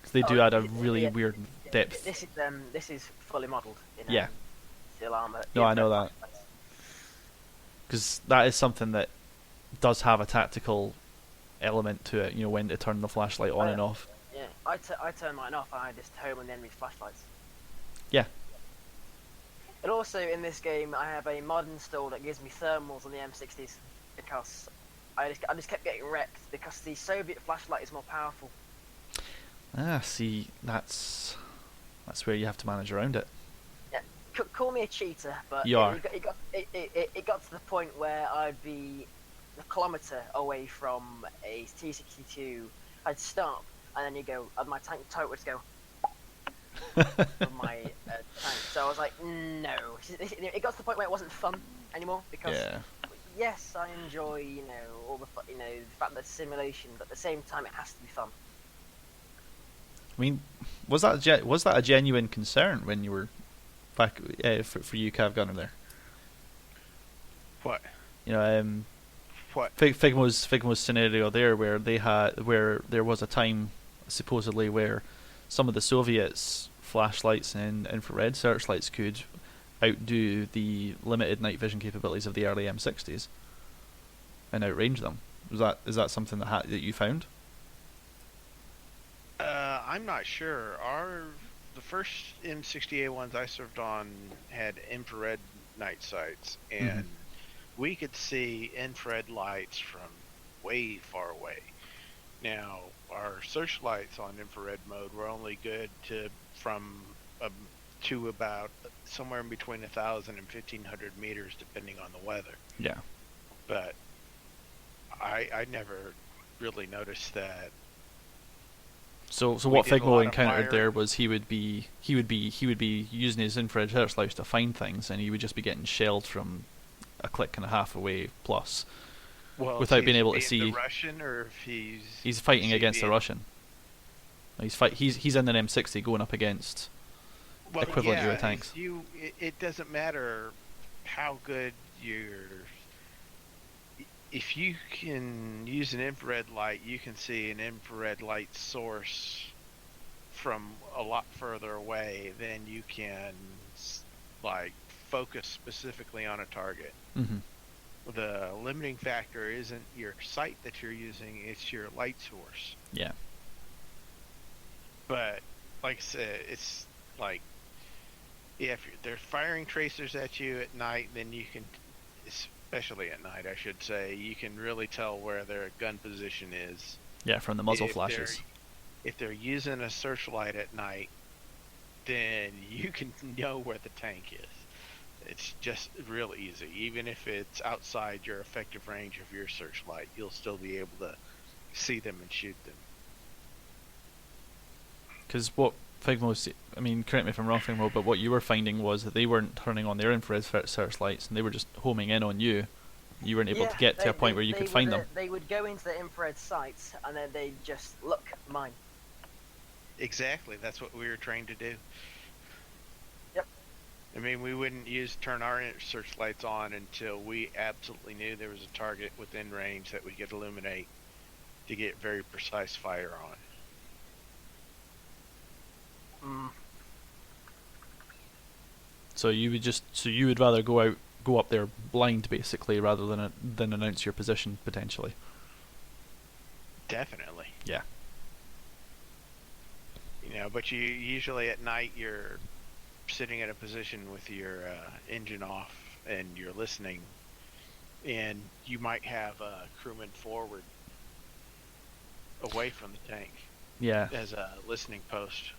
S1: because they do add a really weird depth.
S4: This is fully modelled in
S1: Yeah.
S4: steel armour.
S1: No, I know that, because that is something that does have a tactical element to it. When to turn the flashlight on and off.
S4: Yeah, I turn mine off and I just home on the enemy's flashlights.
S1: Yeah.
S4: And also in this game, I have a mod installed that gives me thermals on the M60s because I just kept getting wrecked because the Soviet flashlight is more powerful.
S1: See, that's where you have to manage around it.
S4: Yeah, call me a cheater, but
S1: You are.
S4: It got to the point where I'd be a kilometre away from a T-62. I'd stop, and then you go, and my tank turret would go from my tank. So I was like, no. It got to the point where it wasn't fun anymore because yes, I enjoy all the the fact that it's simulation, but at the same time it has to be fun.
S1: I mean, was that a genuine concern when you were back for you, Cav Gunner there?
S3: What?
S1: What? Figmo's scenario there, where there was a time supposedly where some of the Soviets' flashlights and infrared searchlights could outdo the limited night vision capabilities of the early M60s and outrange them. Is that something that you found?
S3: I'm not sure. The first M60A ones I served on had infrared night sights, and we could see infrared lights from way far away. Now, our searchlights on infrared mode were only good to about somewhere in between 1,000 and 1,500 meters, depending on the weather.
S1: Yeah.
S3: But I never really noticed that.
S1: So what Figmo encountered there was he would be using his infrared searchlights to find things, and he would just be getting shelled from a click and a half away plus, without being able to see.
S3: The Russian, or if
S1: he's fighting against the Russian. He's in an M60 going up against equivalent Euro tanks.
S3: It doesn't matter how good if you can use an infrared light, you can see an infrared light source from a lot further away than you can focus specifically on a target. The limiting factor isn't your sight that you're using, it's your light source.
S1: Yeah.
S3: But like I said, it's like, if they're firing tracers at you at night, then you can, especially at night I should say, you can really tell where their gun position is.
S1: Yeah, from the muzzle flashes.
S3: If they're using a searchlight at night, then you can know where the tank is. It's just real easy. Even if it's outside your effective range of your searchlight, you'll still be able to see them and shoot them. Because
S1: what Figmo's, I mean, correct me if I'm wrong, Figmo, but what you were finding was that they weren't turning on their infrared searchlights, and they were just homing in on you. You weren't able to get to a point where you could find them.
S4: They would go into the infrared sights, and then they'd just look, mine.
S3: Exactly, that's what we were trained to do.
S4: Yep.
S3: I mean, we wouldn't turn our searchlights on until we absolutely knew there was a target within range that we could illuminate to get very precise fire on.
S4: Mm.
S1: So you would rather go up there blind basically rather than announce your position potentially.
S3: Definitely.
S1: Yeah.
S3: But you usually at night you're sitting in a position with your engine off and you're listening, and you might have a crewman forward away from the tank.
S1: Yeah.
S3: As a listening post.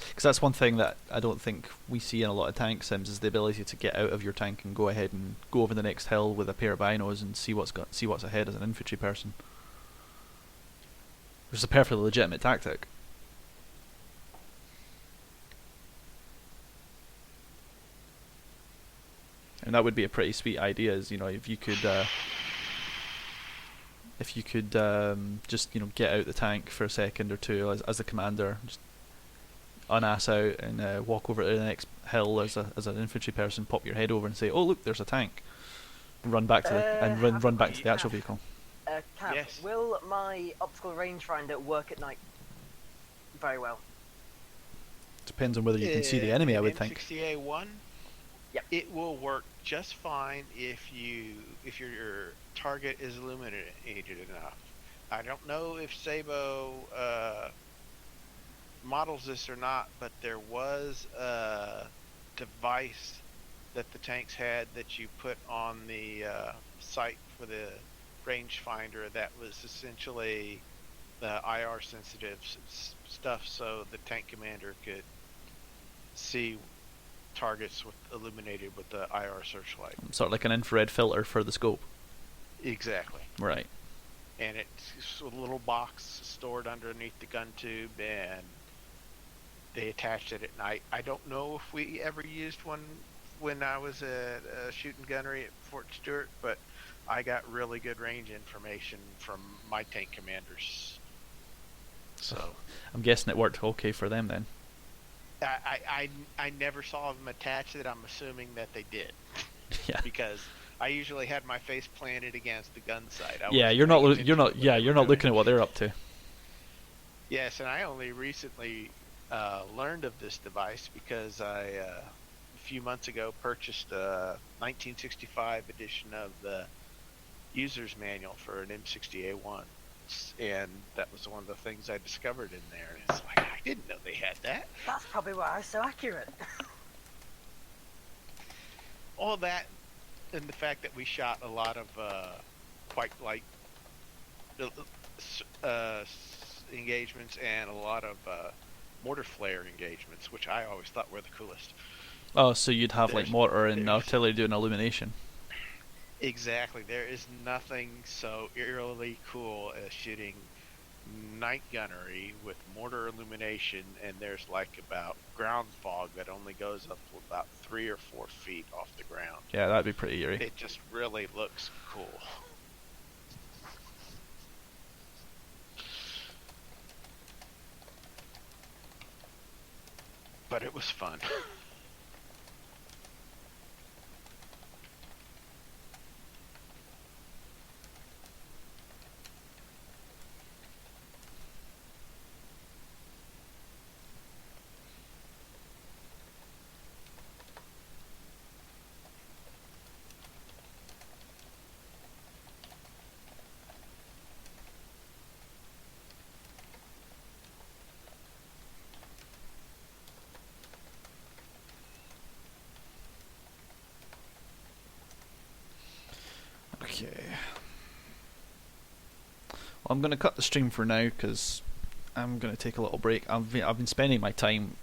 S1: Because that's one thing that I don't think we see in a lot of tank sims is the ability to get out of your tank and go ahead and go over the next hill with a pair of binos and see what's ahead as an infantry person. Which is a perfectly legitimate tactic. And that would be a pretty sweet idea, is, if you could just get out the tank for a second or two as a commander, just unass out and walk over to the next hill as an infantry person, pop your head over and say, "Oh look, there's a tank," run back to run back to the actual vehicle.
S4: Cap,
S3: Yes.
S4: will my optical rangefinder work at night very well?
S1: Depends on whether you can see the enemy, I would think.
S3: M60A1.
S4: Yep.
S3: It will work just fine if your target is illuminated enough. I don't know if Sabo models this or not, but there was a device that the tanks had that you put on the sight for the rangefinder that was essentially the IR sensitive stuff, so the tank commander could see targets illuminated with the IR searchlight.
S1: Sort of like an infrared filter for the scope.
S3: Exactly.
S1: Right.
S3: And it's a little box stored underneath the gun tube, and they attached it at night. I don't know if we ever used one when I was at shooting gunnery at Fort Stewart, but I got really good range information from my tank commanders. So
S1: I'm guessing it worked okay for them then.
S3: I never saw them attach it. I'm assuming that they did.
S1: Yeah.
S3: Because I usually had my face planted against the gun sight.
S1: You're not looking at what they're up to.
S3: Yes, and I only recently learned of this device because I a few months ago purchased a 1965 edition of the user's manual for an M60A1, and that was one of the things I discovered in there. And it's like, I didn't know they had that.
S4: That's probably why it's so accurate.
S3: All that, and the fact that we shot a lot of quite light engagements and a lot of mortar flare engagements, which I always thought were the coolest.
S1: Oh, so you'd have like mortar and artillery doing illumination.
S3: Exactly. There is nothing so eerily cool as shooting night gunnery with mortar illumination, and there's like about ground fog that only goes up to about 3 or 4 feet off the ground.
S1: Yeah, that'd be pretty eerie.
S3: It just really looks cool. But it was fun.
S1: Okay. Well, I'm going to cut the stream for now because I'm going to take a little break. I've been spending my time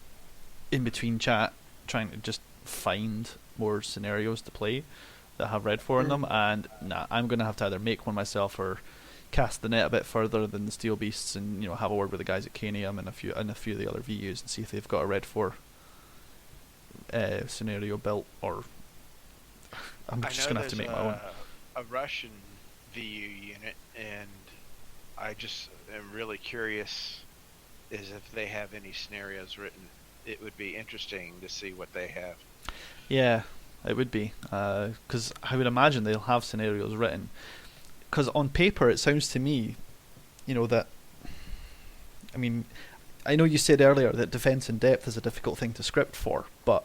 S1: in between chat trying to just find more scenarios to play that have Red 4 in them, and I'm going to have to either make one myself or cast the net a bit further than the Steel Beasts and have a word with the guys at Canium and a few of the other VUs and see if they've got a Red 4 scenario built, or I'm just going to have to make my own.
S3: A Russian VU unit, and I just am really curious is if they have any scenarios written. It would be interesting to see what they have.
S1: Yeah, it would be, because I would imagine they'll have scenarios written. Because on paper, it sounds to me, that. I mean, I know you said earlier that defense in depth is a difficult thing to script for, but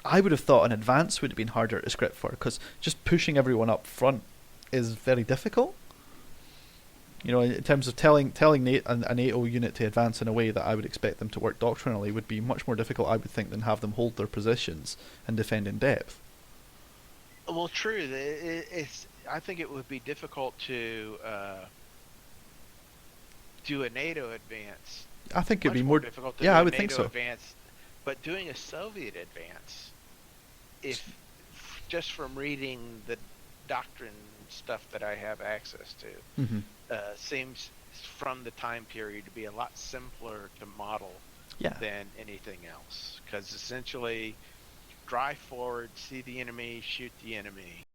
S1: I would have thought an advance would have been harder to script for, because just pushing everyone up front is very difficult. In terms of telling a NATO unit to advance in a way that I would expect them to work doctrinally would be much more difficult, I would think, than have them hold their positions and defend in depth.
S3: Well, true. I think it would be difficult to do a NATO advance.
S1: I think it'd be
S3: more
S1: more
S3: difficult to
S1: yeah,
S3: do
S1: I
S3: a
S1: would
S3: NATO
S1: think so.
S3: advance, but doing a Soviet advance, if just from reading the doctrine stuff that I have access to,
S1: Mm-hmm.
S3: Seems from the time period to be a lot simpler to model
S1: Yeah.
S3: than anything else. Because essentially, drive forward, see the enemy, shoot the enemy,